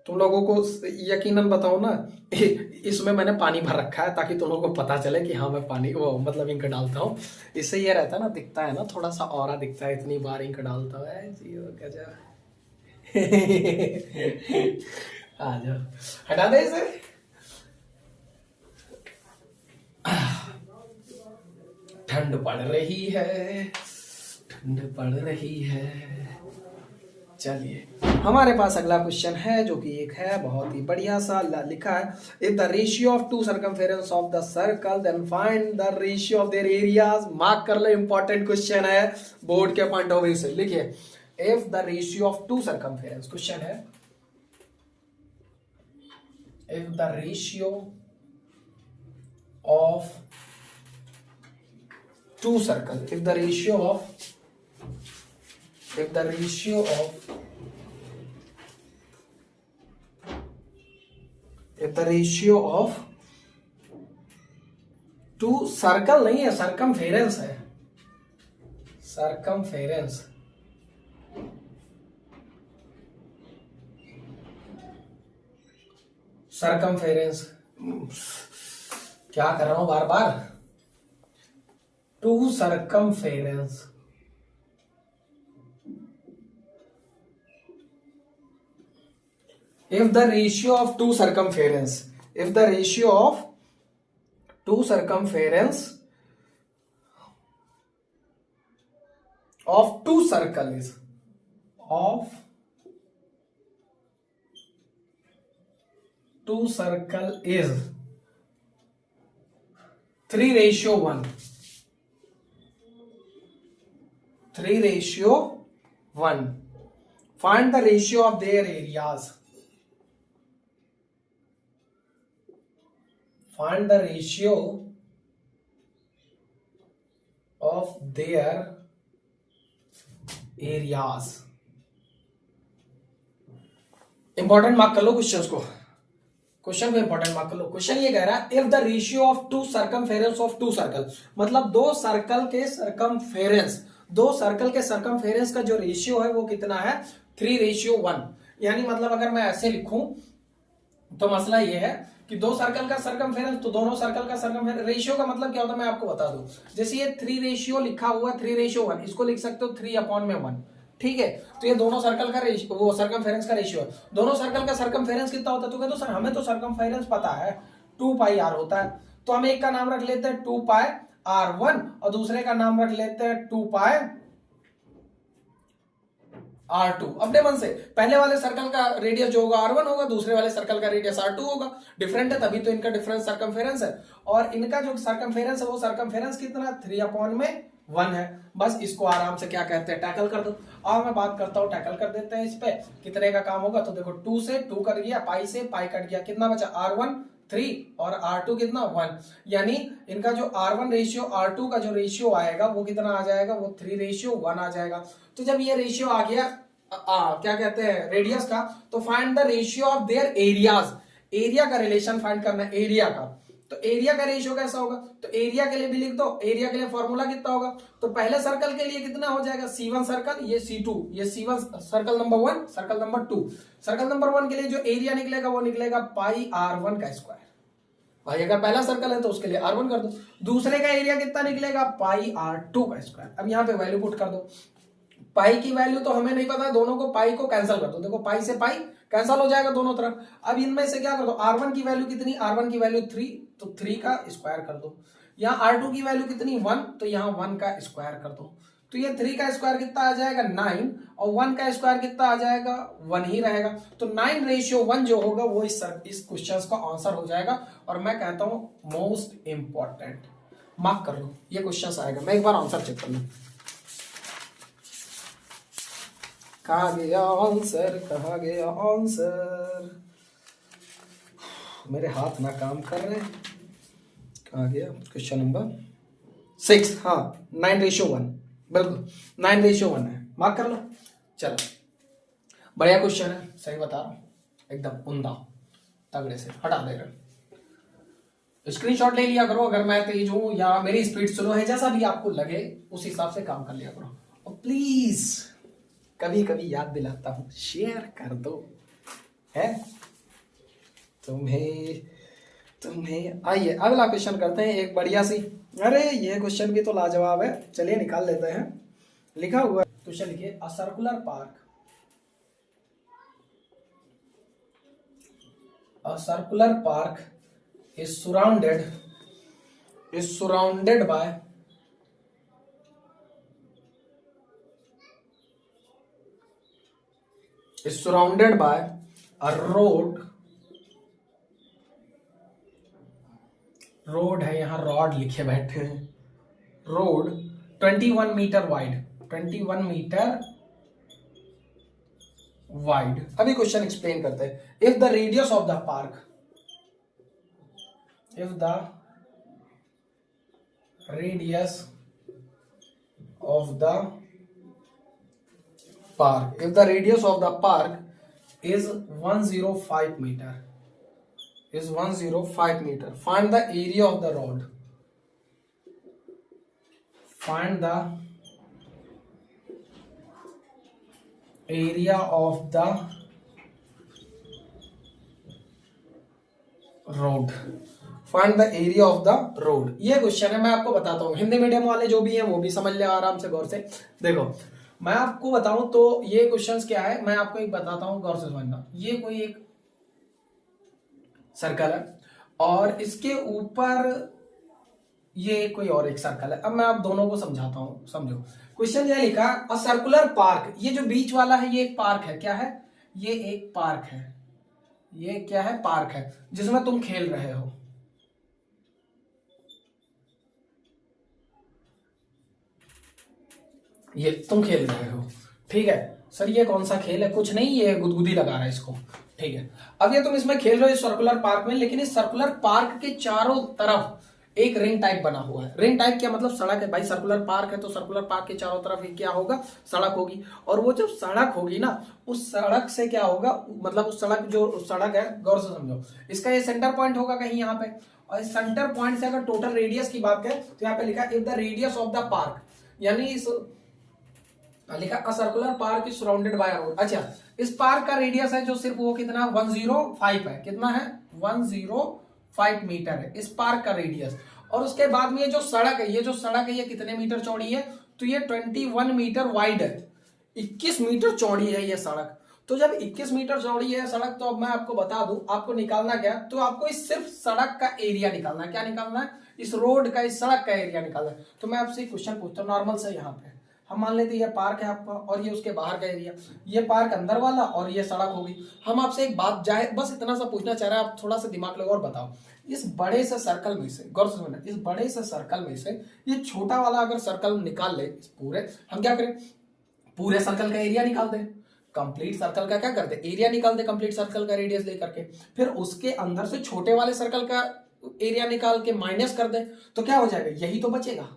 तुम लोगों को यकीनन बताओ ना, इसमें मैंने पानी भर रखा है ताकि तुम लोगों को पता चले कि हाँ मैं पानी वो मतलब इंक डालता हूँ। इससे ये रहता है ना, दिखता है ना, थोड़ा सा ऑरा दिखता है, इतनी बार इंक डालता है। गजब। आ जाओ, हटा दे इसे। ठंड पड़ रही है, ठंड पड़ रही है। चलिए हमारे पास अगला क्वेश्चन है जो कि एक है बहुत ही बढ़िया सा। लिखा है if the ratio of two circumference of the circle then find the ratio of their areas. Mark कर लो, इंपॉर्टेंट क्वेश्चन है बोर्ड के पॉइंट ऑफ व्यू से। लिखिए if the ratio of two circumference, question है if the ratio of two circle, if the ratio of two circle नहीं है, circumference है, सरकमफेरेंस। सरकमफेरेंस क्या कर रहा हूं बार बार। Two circumference if the ratio of two circumference of two circle is 3:1. 3:1. Find the ratio of their areas. Find the ratio of their areas. Important mark कर लो क्वेश्चन को, क्वेश्चन को इंपॉर्टेंट मार्क कर लो। क्वेश्चन ये कह रहा है if the ratio of two circumference of two circle, मतलब दो सर्कल के सरकमफेरेंस का जो रेशियो है वो कितना है 3:1। यानी मतलब अगर मैं ऐसे लिखूं तो मसला ये है कि दो सर्कल का सरकमफेरेंस, तो दोनों सर्कल का सरकमफेरेंस। रेशियो का मतलब क्या होता है मैं आपको बता दूं। जैसे ये 3 रेशियो लिखा हुआ 3:1, इसको लिख सकते हो 3/1, ठीक है। तो ये दोनों सर्कल का रेशियो, वो सरकमफेरेंस का रेशियो है। दोनों सर्कल का सरकमफेरेंस कितना होता है? तो कहते हो सर हमें तो सरकमफेरेंस पता है 2πr होता है, तो हम एक का नाम रख लेते हैं 2πr1 और दूसरे का नाम रख लेते हैं 2πr2। अपने मन से पहले वाले सर्कल का रेडियस जो होगा r1 होगा, दूसरे वाले सर्कल का रेडियस r2 होगा। डिफरेंट है तभी तो इनका डिफरेंस सरकमफेरेंस है, और इनका जो सरकमफेरेंस है वो सरकमफेरेंस कितना 3/1 है। बस इसको आराम से क्या कहते हैं टैकल कर दो। और मैं बात करता हूं, टैकल कर देते हैं इस पे। कितने का काम होगा? तो देखो 2 से 2 कट गया, पाई से पाई कट गया, कितना बचा r1 3 और r2 कितना 1। यानी इनका जो r1 रेशियो r2 का जो रेशियो आएगा वो कितना आ जाएगा, वो 3:1 आ जाएगा। तो जब ये रेशियो आ गया क्या कहते हैं रेडियस का, तो find the ratio of their areas. Area का रिलेशन फाइंड करना है एरिया का। तो एरिया का रेशियो कैसा होगा, तो एरिया के लिए भी लिख दो, एरिया के लिए फॉर्मूला कितना होगा, तो पहले सर्कल के लिए कितना हो जाएगा C1 सर्कल, ये C2, ये C1 circle number 1, circle number 2, circle number 1 के लिए जो एरिया निकलेगा वो निकलेगा पाई R1 का स्क्वायर। भाई अगर पहला सर्कल है तो उसके लिए R1 कर दो, दूसरे का एरिया कितना निकलेगा पाई R2 का स्क्वायर। अब यहाँ पे वैल्यू पुट कर दो, पाई की वैल्यू तो हमें नहीं पता, दोनों को पाई को कैंसिल कर दो, देखो पाई से पाई कैंसिल हो जाएगा दोनों तरफ। अब इनमें से क्या कर दो, R1 की वैल्यू कितनी, R1 की वैल्यू 3, तो 3 का स्क्वायर कर दो। यहाँ R2 की वैल्यू कितनी 1, तो यहाँ 1 का स्क्वायर कर दो। तो ये 3 का स्क्वायर कितना आ जाएगा 9, और 1 का स्क्वायर कितना आ जाएगा 1 ही रहेगा। तो 9:1 जो होगा वो इस क्वेश्चन का आंसर हो जाएगा। और मैं कहता हूं मोस्ट इंपॉर्टेंट, मार्क कर लो, ये क्वेश्चन आएगा। मैं एक बार आंसर चेक कर लूं, कहा गया आंसर, कहा गया आंसर, मेरे हाथ ना काम कर रहे, कहा गया क्वेश्चन नंबर 6, हाँ 9:1, बिल्कुल 9:1 है, मार्क कर लो। चलो बढ़िया क्वेश्चन है, सही बता रहा हूं, एकदम उम्दा, तगड़े से हटा दे रहे। स्क्रीनशॉट ले लिया करो, अगर मैं तेज हूं या मेरी स्पीड स्लो है, जैसा भी आपको लगे उस हिसाब से काम कर लिया करो। और प्लीज कभी कभी याद दिलाता हूं, शेयर कर दो, है तुम्हें। आइए अगला क्वेश्चन करते हैं, एक बढ़िया सी, अरे ये क्वेश्चन भी तो लाजवाब है, चलिए निकाल लेते हैं। लिखा हुआ क्वेश्चन लिखिए, a circular park, a circular park is surrounded by a road है, यहां रॉड लिखे बैठे हैं, road 21 metre wide, 21 metre wide. अभी क्वेश्चन एक्सप्लेन करते हैं। If the radius of the park, if the radius of the park, if the radius of the park is 105 meter, is 105 meter, find the area of the road, find the area of the road, find the area of the road. ये question है, मैं आपको बताता हूँ, Hindi medium वाले जो भी हैं वो भी समझ ले आराम से, गौर से देखो। मैं आपको बताऊं तो ये क्वेश्चंस क्या है, मैं आपको एक बताता हूं, गौर से समझना। ये कोई एक सर्कल है और इसके ऊपर ये कोई और एक सर्कल है। अब मैं आप दोनों को समझाता हूं, समझो। क्वेश्चन ये लिखा, अ सर्कुलर पार्क, ये जो बीच वाला है ये एक पार्क है, क्या है, ये एक पार्क है, ये क्या है, पार्क है जिसमें तुम खेल रहे हो। ये तुम खेल रहे हो, ठीक है सर, ये कौन सा खेल है, कुछ नहीं, ये गुदगुदी लगा रहा है इसको, ठीक है। अब ये तुम इसमें खेल रहे हो इस सर्कुलर पार्क में, लेकिन इस सर्कुलर पार्क के चारों तरफ एक रिंग टाइप बना हुआ है। रिंग टाइप क्या मतलब, सड़क है भाई, सर्कुलर पार्क है तो सर्कुलर पार्क के चारों तरफ क्या होगा, सड़क होगी। और वो जब सड़क होगी ना, उस सड़क से क्या होगा, मतलब उस सड़क, जो सड़क है, गौर से समझो, इसका ये सेंटर पॉइंट होगा कहीं यहाँ पे, और इस सेंटर पॉइंट से अगर टोटल रेडियस की बात करें तो यहाँ पे लिखा if the radius of the park, यानी इस लिखा अ circular park is surrounded by road. अच्छा, इस पार्क का रेडियस है जो सिर्फ वो कितना 105 है, कितना है 105 मीटर है इस पार्क का रेडियस। और उसके बाद में ये जो सड़क है, ये जो सड़क है ये कितने मीटर चौड़ी है, तो ये 21 मीटर वाइड है, 21 मीटर चौड़ी है ये सड़क। तो जब 21 मीटर चौड़ी है सड़क, तो अब मैं आपको बता दूं, आपको निकालना क्या, तो आपको इस सिर्फ सड़क का एरिया निकालना है। क्या निकालना है, इस रोड का, इस सड़क का एरिया निकालना है। तो मैं आपसे क्वेश्चन पूछता हूँ नॉर्मल से, यहाँ पे हम मान लेते हैं ये पार्क है आपका और ये उसके बाहर का एरिया, ये पार्क अंदर वाला और ये सड़क होगी। हम आपसे एक बात जाए, बस इतना सा पूछना चाह रहे हैं, आप थोड़ा सा दिमाग लगाओ और बताओ, इस बड़े से सर्कल में से, गौर से सुनना, इस बड़े से सर्कल में से ये छोटा वाला अगर सर्कल निकाल ले, इस पूरे, हम क्या करें, पूरे सर्कल का एरिया निकाल दें, कंप्लीट सर्कल का क्या करते, एरिया निकाल दे, कंप्लीट सर्कल का रेडियस लेकर के, फिर उसके अंदर से छोटे वाले सर्कल का एरिया निकाल के माइनस कर दे, तो क्या हो जाएगा, यही तो बचेगा।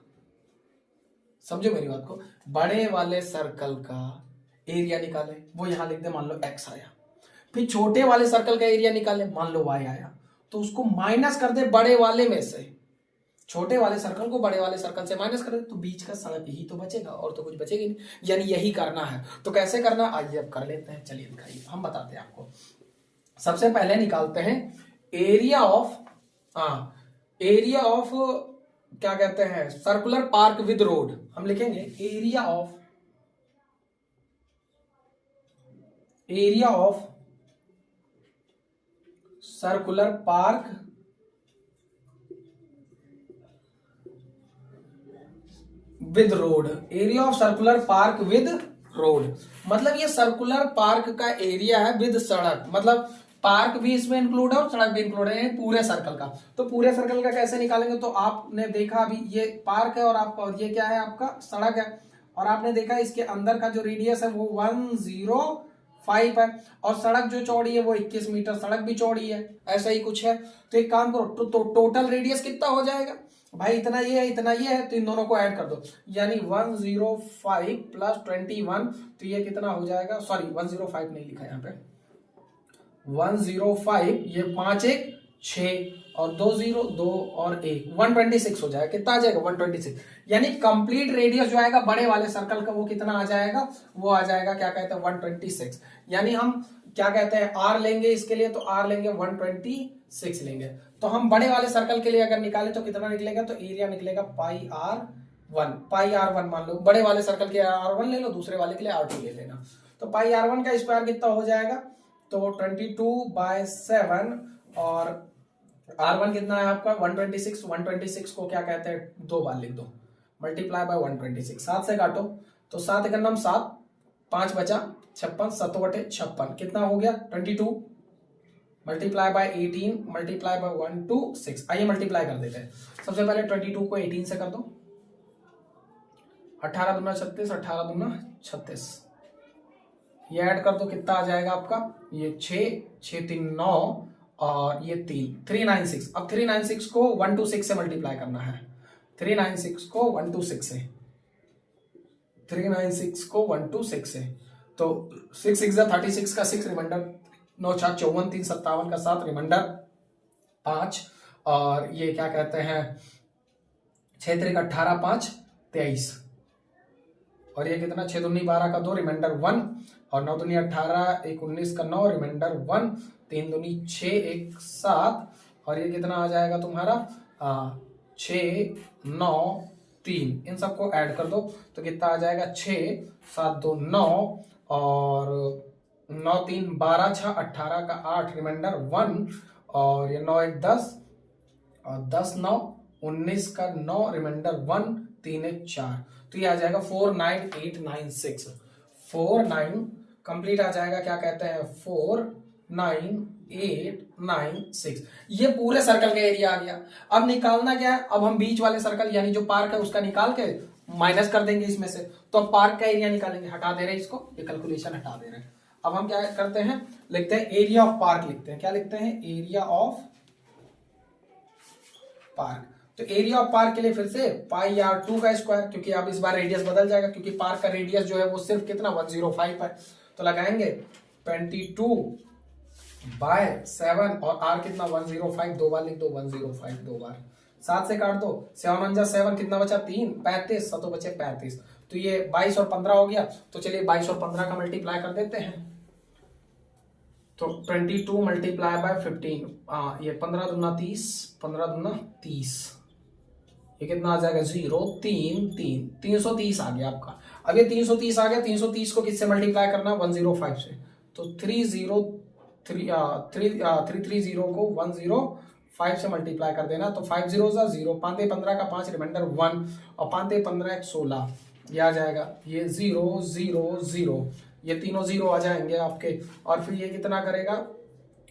समझो मेरी बात को, बड़े वाले सर्कल का एरिया निकाले, वो यहां लिख दे, मान लो x आया, फिर छोटे वाले सर्कल का एरिया निकाले, मान लो y आया, तो उसको माइनस कर दे बड़े वाले में से, छोटे वाले सर्कल को बड़े वाले सर्कल से माइनस कर दे, तो बीच का सड़क ही तो बचेगा और तो कुछ बचेगा नहीं, यानी यही करना है। तो कैसे करना, आइए अब कर लेते हैं, चलिए दिखाइए, हम बताते हैं आपको। सबसे पहले निकालते हैं एरिया ऑफ, एरिया ऑफ क्या कहते हैं, सर्कुलर पार्क विद रोड। हम लिखेंगे area of circular park with road. Area of circular park with road मतलब ये सर्कुलर पार्क का एरिया है विद सड़क, मतलब पार्क भी इसमें इंक्लूड है और सड़क भी इंक्लूड है पूरे सर्कल का। तो पूरे सर्कल का कैसे निकालेंगे, तो आपने देखा अभी ये पार्क है और आपका, और ये क्या है आपका, सड़क है, और आपने देखा इसके अंदर का जो रेडियस है वो 105 है, और सड़क जो चौड़ी है वो 21 मीटर, सड़क भी चौड़ी है, ऐसा ही कुछ है। तो एक काम करो, तो टोटल रेडियस कितना हो जाएगा भाई, इतना ये है इतना ये है, तो इन दोनों को ऐड कर दो, यानी 105 प्लस 21, तो ये कितना हो जाएगा, सॉरी 105 नहीं लिखा यहाँ पे, 105, ये 5 1 6 और 2 0 2 और 1 126 हो जाएगा। कितना आ जाएगा 126, यानी कंप्लीट रेडियस जो आएगा बड़े वाले सर्कल का वो कितना आ जाएगा, वो आ जाएगा क्या कहते हैं 126। यानी हम क्या कहते हैं आर लेंगे इसके लिए, तो आर लेंगे 126 लेंगे। तो हम बड़े वाले सर्कल के लिए अगर निकाले तो कितना निकलेगा, तो एरिया निकलेगा पाई आर वन मान लो, बड़े वाले सर्कल के R1 ले लो, दूसरे वाले के लिए R2 ले लेना। तो पाई R1 का स्क्वायर कितना हो जाएगा, तो 22/7 और R1 कितना है आपका 126, 126 को क्या कहते हैं 2 बार लिख दो, मल्टीप्लाई बाय 126, 7 से काटो, तो 7 एक 7, 5 बचा 56, 7/56 कितना हो गया 22, मल्टीप्लाई बाय 18 मल्टीप्लाई बाय 126। आइए मल्टीप्लाई कर देते हैं। सबसे पहले 22 को 18 से कर दो, 18 दूना 36, 18 दूना 36, ये ऐड कर दो, कितना आ जाएगा आपका, ये 6 3 9 और ये 396। अब 396 को 126 से मल्टीप्लाई करना है, 396 को 126 से, 396 को 126 से, तो 6 6 36 का 6 रिमाइंडर 9 4 54 3 57 का 7 रिमाइंडर 5, और ये क्या कहते हैं 6 3 18 5 23, और ये कितना 6 दूनी 12 का 2 रिमाइंडर 1, और 9 दूनी 18 1 19 का 9 रिमाइंडर 1, 3 दूनी 6 1 7, और ये कितना आ जाएगा तुम्हारा 6 9 3, इन सबको ऐड कर दो तो कितना आ जाएगा 6 7 2 9 और 9 3 12 6 18 का 8 रिमाइंडर 1, और ये 9 1 10 और 10 9 19 का 9 रिमाइंडर 1 3 1 4, तो ये आ जाएगा 49896, 49 कंप्लीट आ जाएगा, क्या कहते हैं 49896। ये पूरे सर्कल का एरिया आ गया। अब निकालना क्या है, अब हम बीच वाले सर्कल यानी जो पार्क है उसका निकाल के माइनस कर देंगे इसमें से, तो अब पार्क का एरिया निकालेंगे, हटा दे रहे हैं इसको, ये कैलकुलेशन हटा दे रहे हैं। अब हम क्या करते हैं, लिखते हैं एरिया ऑफ पार्क, लिखते हैं क्या लिखते हैं एरिया ऑफ पार्क। तो एरिया ऑफ पार्क के लिए फिर से पाई R2 का स्क्वायर, क्योंकि अब इस बार रेडियस बदल जाएगा, क्योंकि पार्क का रेडियस जो है वो सिर्फ कितना 105 है, तो लगाएंगे 22/7 और R कितना 105, 2 बार लिख दो 105 2 बार, 7 से काट दो, 7 1 7 कितना बचा 3 35, 7 बचे 35, तो ये 22 और 15 हो गया। तो चलिए 22 और 15 का मल्टीप्लाई कर देते हैं, तो 22 मल्टीप्लाई बाय 15, ये 15 दूना 30, 15 दूना 30, ये कितना आ जाएगा 0 3 3, 330 आ गया आपका। अब ये 330 आ गया, 330 को किससे मल्टीप्लाई करना 105 से, तो 330 को 105 से मल्टीप्लाई कर देना, तो 5 0 0, 5 15 का 5 रिमाइंडर 1 और 5 15 1 16, ये आ जाएगा ये 0 0 0, ये तीनों 0 आ जाएंगे आपके, और फिर ये कितना करेगा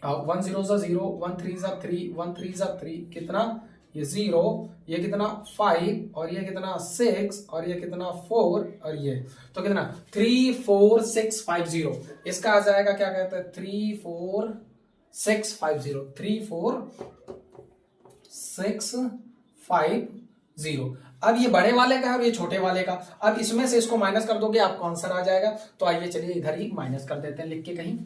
1 0 0, 1 3 3, 1 3 3 कितना ये 0, ये कितना 5 और ये कितना 6 और ये कितना 4 और ये, तो कितना 34650, इसका आ जाएगा क्या कहते हैं 34650, 34650। अब ये बड़े वाले का है और ये छोटे वाले का, अब इसमें से इसको माइनस कर दोगे आपको आंसर आ जाएगा। तो आइए चलिए इधर ही माइनस कर देते हैं लिख के कहीं,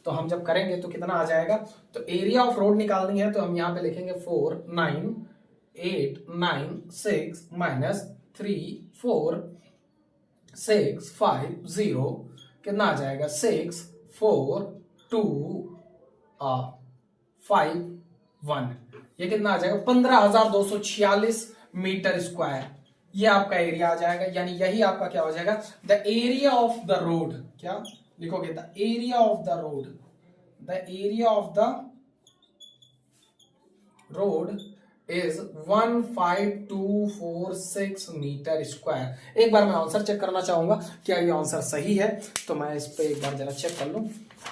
तो हम जब करेंगे तो कितना आ जाएगा, तो एरिया ऑफ रोड निकालनी है तो हम यहाँ पे लिखेंगे 49896 माइनस 34650, कितना आ जाएगा 64251, ये कितना आ जाएगा 15,246 मीटर स्क्वायर, ये आपका एरिया आ जाएगा। यानी यही आपका क्या हो जाएगा, the area of the road, क्या लिखोगे, the area of the road, the area of the road is 15246 metre square. एक बार मैं आंसर चेक करना चाहूंगा क्या ये आंसर सही है, तो मैं इस पे एक बार जरा चेक कर लूं,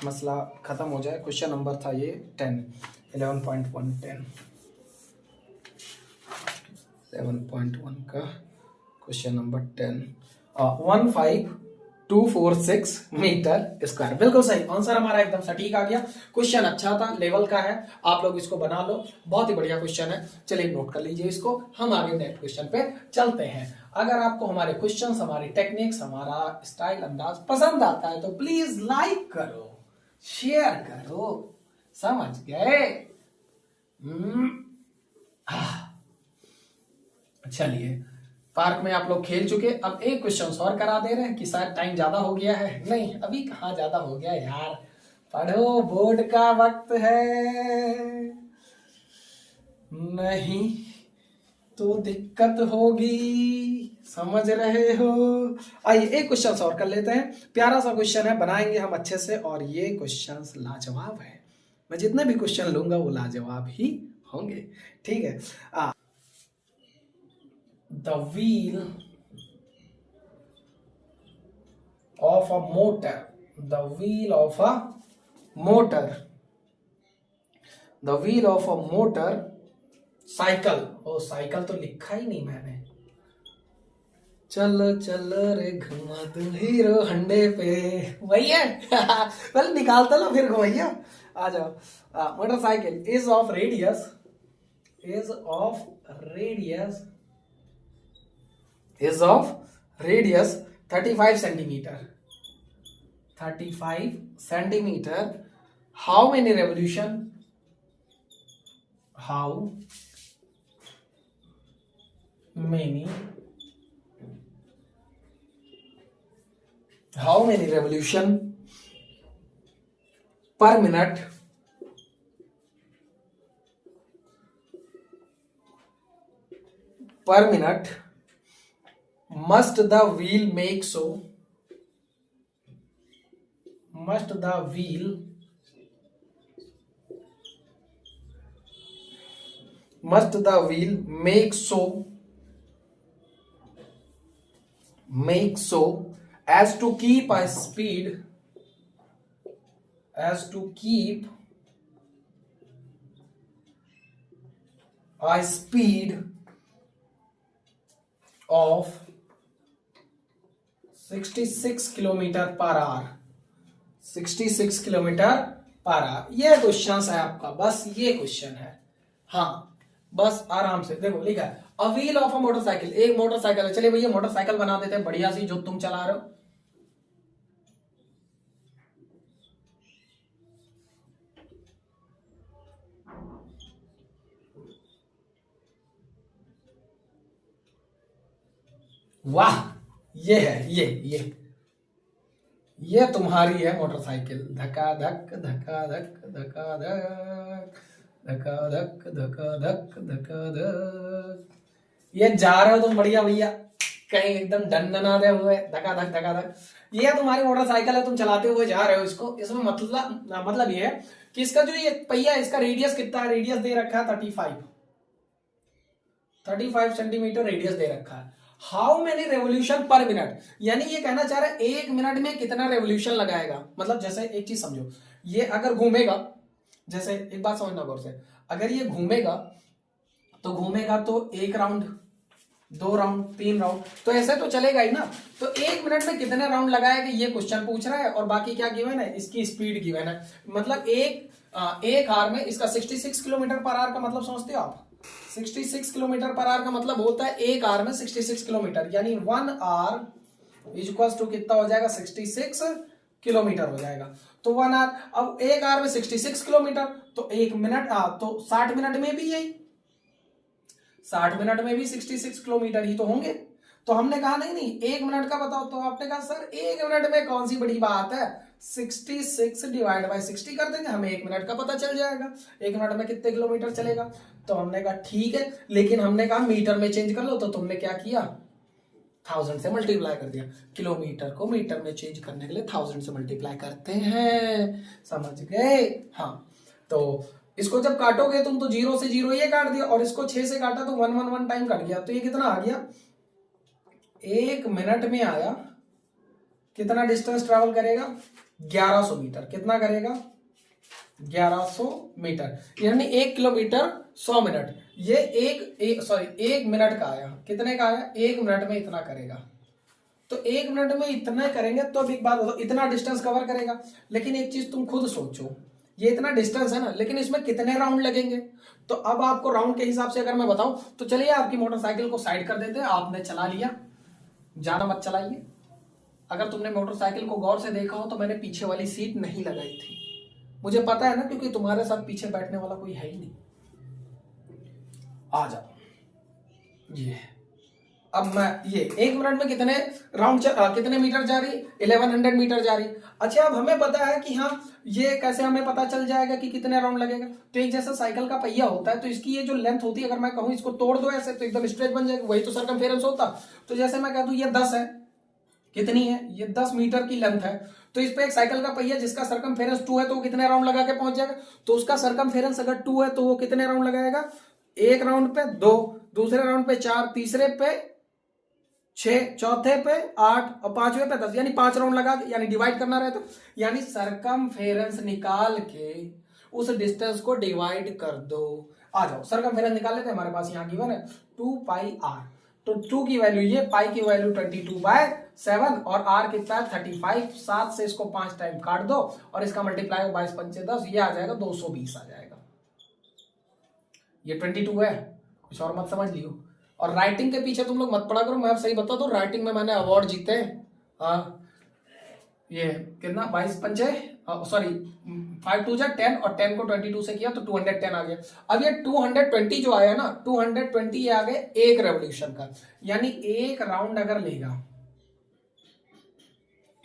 मसला खत्म हो जाए। क्वेश्चन नंबर था ये 11.1 7.1 का क्वेश्चन नंबर 15246 मीटर स्क्वायर, बिल्कुल सही आंसर हमारा, एकदम सटीक आ गया। क्वेश्चन अच्छा था, लेवल का है, आप लोग इसको बना लो, बहुत ही बढ़िया क्वेश्चन है। चलिए नोट कर लीजिए इसको, हम आगे नेक्स्ट क्वेश्चन पे चलते हैं। अगर आपको हमारे क्वेश्चंस, हमारी टेक्निक्स, हमारा स्टाइल, अंदाज पसंद आता है तो प्लीज लाइक करो, शेयर करो, समझ गए। चलिए, पार्क में आप लोग खेल चुके, अब एक क्वेश्चन और करा दे रहे हैं कि शायद टाइम ज्यादा हो गया है। नहीं, अभी कहाँ ज्यादा हो गया यार, पढ़ो, बोर्ड का वक्त है, नहीं तो दिक्कत होगी, समझ रहे हो। आइए एक क्वेश्चन और कर लेते हैं, प्यारा सा क्वेश्चन है, बनाएंगे हम अच्छे से, और ये क्वेश्चन लाजवाब है, मैं जितने भी क्वेश्चन लूंगा वो लाजवाब ही होंगे, ठीक है। The wheel of a motor, the wheel of a motor, the wheel of a motor cycle, ओ साइकिल तो लिखा ही नहीं मैंने, चल चल रे घुमा दो हीरो हंडे पे, वही है। पहले निकालता लो फिर घुमाइया, आ जाओ। Motorcycle is of radius, is of radius 35 centimeter, 35 centimeter, how many revolution, how many revolution per minute must the wheel make so, must the wheel make so as to keep a speed, of 66 kilometre per hour, 66 kilometre per hour, ये question है आपका, बस ये question है। हाँ बस आराम से देखो, लिखा है a wheel of a motorcycle, एक मोटरसाइकिल है। चलिए भैया मोटरसाइकिल बना देते हैं बढ़िया सी, जो तुम चला रहे हो। वाह, ये है, ये तुम्हारी है मोटरसाइकिल, धक्का धक धक्का धक धक्का धक धक्का धक धक्का धक धक्का धक, ये जा रहे हो तुम बढ़िया भैया, कहीं एकदम डंडनाते हुए, धक्का धक धक्का धक, ये तुम्हारी मोटरसाइकिल है, तुम चलाते हुए जा रहे हो इसको। इसमें मतलब ये है कि इसका जो ये पहिया है, इसका रेडियस कितना है, रेडियस दे रखा है 35 सेंटीमीटर रेडियस दे रखा है। हाउ मेनी रेवोल्यूशन पर मिनट, यानी ये कहना चाह रहा है एक मिनट में कितना रेवोल्यूशन लगाएगा। मतलब जैसे एक चीज समझो, ये अगर घूमेगा, जैसे एक बात समझना गौर से, अगर ये घूमेगा तो 1 राउंड, 2 राउंड, 3 राउंड, तो ऐसे तो चलेगा ही ना। तो 1 मिनट में कितने राउंड लगाएगा ये क्वेश्चन पूछ रहा है, और बाकी क्या गिवन है, इसकी स्पीड गिवन है। मतलब एक आवर में इसका 66 किलोमीटर पर आवर का मतलब समझते हो आप, 66 किलोमीटर पर आवर का मतलब होता है 1 आवर में 66 किलोमीटर, यानी 1 आवर इज इक्वल टू कितना हो जाएगा, 66 किलोमीटर हो जाएगा। तो 1 आवर। अब 1 आवर में 66 किलोमीटर, तो 1 मिनट तो 60 मिनट में भी यही 60 मिनट में भी 66 किलोमीटर ही तो होंगे। तो हमने कहा नहीं नहीं 1 मिनट का बताओ, तो आपने कहा सर 1 मिनट में कौन सी बड़ी बात है, 66 डिवाइड बाय 60 कर देंगे, हमें 1 मिनट का पता चल जाएगा 1 मिनट में कितने किलोमीटर चलेगा। तो हमने कहा ठीक है, लेकिन हमने कहा मीटर में चेंज कर लो, तो तुमने क्या किया 1000 से मल्टीप्लाई कर दिया। किलोमीटर को मीटर में चेंज करने के लिए 1000 से मल्टीप्लाई करते हैं, समझ गए। हाँ, तो इसको जब काटोगे तुम तो 0 से 0 ये काट दिया, और इसको 6 से काटा तो 1 टाइम कट गया। तो ये कितना आ गया, 1 मिनट में आया, कितना डिस्टेंस ट्रेवल करेगा 1100 मीटर। कितना करेगा 1100 मीटर, यानी 1 किलोमीटर 100 मिनट। ये एक मिनट का आया, कितने का आया 1 मिनट में इतना करेगा। तो 1 मिनट में इतना करेंगे तो अब एक बात बताओ, इतना डिस्टेंस कवर करेगा। लेकिन एक चीज तुम खुद सोचो, ये इतना डिस्टेंस है ना, लेकिन इसमें कितने राउंड लगेंगे। तो अब आपको राउंड के हिसाब से अगर मैं बताऊं तो चलिए आपकी मोटरसाइकिल को साइड कर देते हैं, आपने चला लिया, ज्यादा मत चलाइए। अगर तुमने मोटरसाइकिल को गौर से देखा हो तो मैंने पीछे वाली सीट नहीं लगाई थी, मुझे पता है ना, क्योंकि तुम्हारे साथ पीछे बैठने वाला कोई है ही नहीं। आ जाओ, ये अब मैं ये 1 मिनट में कितने राउंड कितने मीटर जा रही, 1100 मीटर जा रही। अच्छा, अब हमें पता है कि हाँ ये कैसे हमें पता चल जाएगा कि कितने राउंड लगेगा। तो एक जैसा साइकिल का पहिया होता है, तो इसकी ये जो लेंथ होती है, अगर मैं कहूं इसको तोड़ दो ऐसे तो एकदम स्ट्रेट बन जाएगा, वही तो सरकमफेरेंस होता। तो जैसे मैं कह दूं ये 10 है, कितनी है ये 10 मीटर की लेंथ है, तो इस पे एक साइकिल का पहिया जिसका सरकमफेरेंस 2 है, तो वो कितने राउंड लगा के पहुंच जाएगा। तो उसका सरकमफेरेंस अगर 2 है तो वो कितने राउंड लगाएगा, एक राउंड पे 2, दूसरे राउंड पे 4, तीसरे पे 6, चौथे पे 8 और पांचवे पे 10, यानी 5 राउंड लगा के, यानी डिवाइड करना रहता, यानी सरकमफेरेंस निकाल के उस डिस्टेंस को डिवाइड कर दो। आ जाओ सरकमफेरेंस निकाल लेते हैं, हमारे पास यहाँ गिवन है 2 पाई आर। तो 2 की वैल्यू ये, पाई की वैल्यू 22/7 और आर कितना है 35। 7 से इसको 5 टाइम काट दो और इसका मल्टीप्लाई 22 पंचे 10, ये आ जाएगा 220 आ जाएगा। ये 22 है, कुछ और मत समझ लियो। और राइटिंग के पीछे तुम लोग मत पड़ा करो, मैं अब सही बता दूं, राइटिंग में मैंने अवार्ड जीते। हाँ, ये कितना 22 पंचे 5 2 10 और 10 को 22 से किया तो 210 आ गया। अब ये 220 जो आया ना, 220 ये आ गए एक रेवोल्यूशन का, यानी एक राउंड अगर लेगा,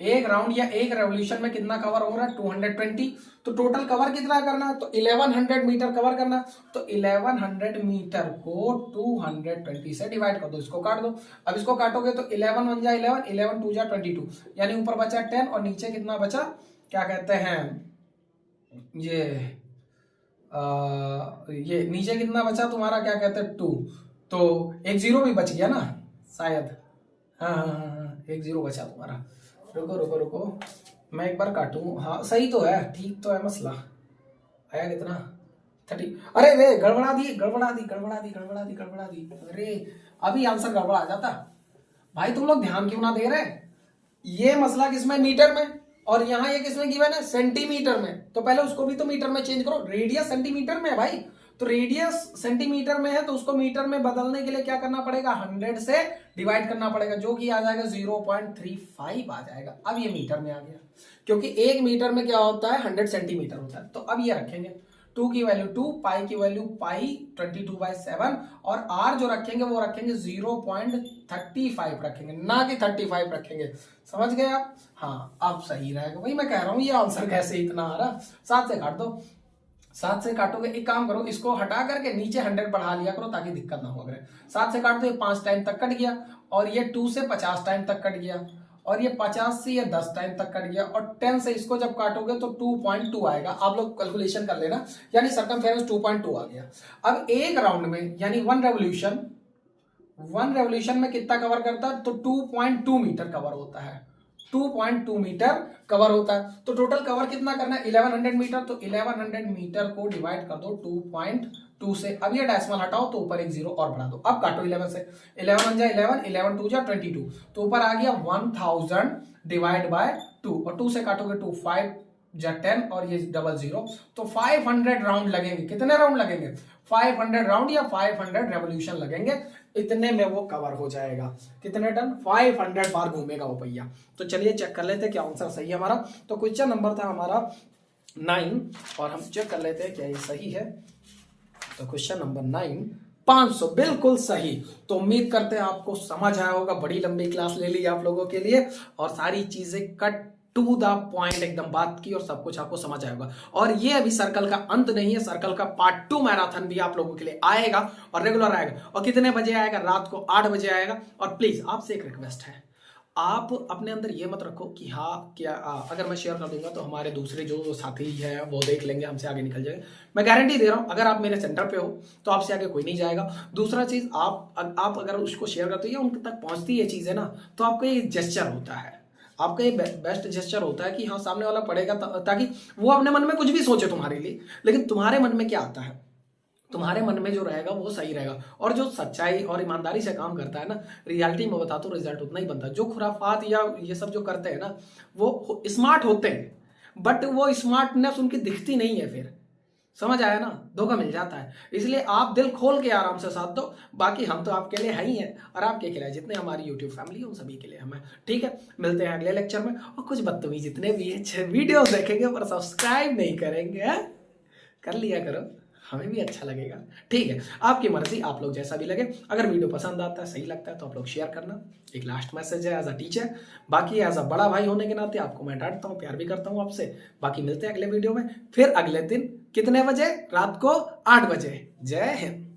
एक राउंड या एक रेवोल्यूशन में कितना कवर हो रहा है 220। तो टोटल कवर कितना करना है, तो 1100 मीटर कवर करना। तो 1100 मीटर को 220 से डिवाइड कर दो, इसको काट दो। अब इसको काटोगे तो 11 1 जा 11, 11 2 जा 22, यानी ऊपर बचा 10 और नीचे कितना बचा, क्या कहते हैं ये नीचे कितना बचा तुम्हारा, क्या कहते हैं 2। तो एक 0 भी बच गया ना शायद, हाँ, एक 0 बचा तुम्हारा। रुको रुको रुको, मैं एक बार काटूं। हाँ सही तो है, ठीक तो है मसला। आया कितना 30। अरे रे गड़बड़ा दी। अरे अभी आंसर गड़बड़ा जाता भाई, तुम लोग ध्यान क्यों ना दे रहे। ये मसला किसमें, मीटर में, और यहाँ ये किसमें गिवन है, सेंटीमीटर में। तो पहले उसको भी तो मीटर में चेंज करो, रेडियस सेंटीमीटर में है भाई, तो रेडियस सेंटीमीटर में है, तो उसको मीटर में बदलने के लिए क्या करना पड़ेगा, 100 से डिवाइड करना पड़ेगा, जो कि आ जाएगा 0.35 आ जाएगा। अब ये मीटर में आ गया, क्योंकि एक मीटर में क्या होता है 100 सेंटीमीटर होता है। तो अब ये रखेंगे 2 की वैल्यू 2, पाई की वैल्यू पाई 22/7, और आर जो रखेंगे वो रखेंगे 0.35 रखेंगे, ना कि 35 रखेंगे। समझ गए आप। हाँ अब सही रहेगा, वही मैं कह रहा हूँ, ये आंसर कैसे इतना आ रहा। 7 से काट दो, 7 से काटोगे, एक काम करो इसको हटा करके नीचे 100 बढ़ा लिया करो ताकि दिक्कत ना हो। अगर 7 से काट दो, ये 5 टाइम तक कट गया, और ये 2 से 50 टाइम तक कट गया, और ये 50 से ये 10 टाइम तक कट गया, और 10 से इसको जब काटोगे तो 2.2 आएगा। आप लोग कैलकुलेशन कर लेना, यानी सरकमफेरेंस 2.2 आ गया। अब एक राउंड में यानी वन रेवोल्यूशन में कितना कवर करता है, तो 2.2 मीटर कवर होता है, 2.2 मीटर कवर होता है। तो टोटल कवर कितना करना है 1100 मीटर, तो 1100 मीटर को डिवाइड कर दो 2.2 से। अब ये डेसिमल हटाओ तो ऊपर एक 0 और बढ़ा दो। अब काटो 11 से, 11 जा 11, 11 2 जा 22, तो ऊपर आ गया 1000 डिवाइड बाय 2, और 2 से काटोगे 2 5 या 10 और ये 00, तो 500 राउंड लगेंगे। कितने राउंड लगेंगे? 500 राउंड या 500 रेवोल्यूशन लगेंगे, इतने में वो कवर हो जाएगा। कितने टन? 500 बार घूमेगा वो पहिया। तो चलिए चेक कर लेते हैं क्या आंसर सही है हमारा। तो क्वेश्चन नंबर था हमारा 9 और हम चेक कर लेते हैं क्या ये सही है। तो क्वेश्चन नंबर 9 500 बिल्कुल सही। तो उम्मीद करते हैं आपको समझ आया होगा। बड़ी लंबी क्लास ले ली आप लोगों के लिए और सारी चीजें कट टू द पॉइंट एकदम बात की और सब कुछ आपको समझ आएगा। और ये अभी सर्कल का अंत नहीं है, सर्कल का पार्ट 2 मैराथन भी आप लोगों के लिए आएगा और रेगुलर आएगा। और कितने बजे आएगा? रात को 8 बजे आएगा। और प्लीज आपसे एक रिक्वेस्ट है, आप अपने अंदर ये मत रखो कि हाँ क्या अगर मैं शेयर कर दूंगा तो हमारे दूसरे जो साथी हैं वो देख लेंगे, हमसे आगे निकल जाएंगे। मैं गारंटी दे रहा हूं, अगर आप मेरे सेंटर पे हो तो आपसे आगे कोई नहीं जाएगा। दूसरा चीज, आप अगर उसको शेयर करते हो या उनके तक पहुंचती है चीजें ना, तो आपका ये जेस्चर होता है, आपका ये बेस्ट जेस्चर होता है कि हाँ सामने वाला पढ़ेगा, ताकि वो अपने मन में कुछ भी सोचे तुम्हारे लिए, लेकिन तुम्हारे मन में क्या आता है, तुम्हारे मन में जो रहेगा वो सही रहेगा। और जो सच्चाई और ईमानदारी से काम करता है ना, रियलिटी में बताता हूँ रिजल्ट उतना ही बनता है। जो खुराफात या ये सब जो करते हैं ना, वो स्मार्ट होते हैं बट वो स्मार्टनेस उनकी दिखती नहीं है। फिर समझ आया ना, धोखा मिल जाता है। इसलिए आप दिल खोल के आराम से साथ दो। बाकी हम तो आपके लिए है ही हैं और आपके लिए जितने हमारी यूट्यूब फैमिली है उन सभी के लिए हमें। ठीक है, मिलते हैं अगले लेक्चर में। और कुछ बदतमीज जितने भी है वीडियो देखेंगे पर सब्सक्राइब नहीं करेंगे, कर लिया करो, हमें भी अच्छा लगेगा। ठीक है, आपकी मर्जी, आप लोग जैसा भी लगे। अगर वीडियो पसंद आता है, सही लगता है तो आप लोग शेयर करना। एक लास्ट मैसेज है एज अ टीचर, बाकी एज अ बड़ा भाई होने के नाते आपको मैं डांटता हूँ, प्यार भी करता हूँ आपसे। बाकी मिलते हैं अगले वीडियो में फिर अगले दिन। कितने बजे? रात को 8 बजे। जय हिंद।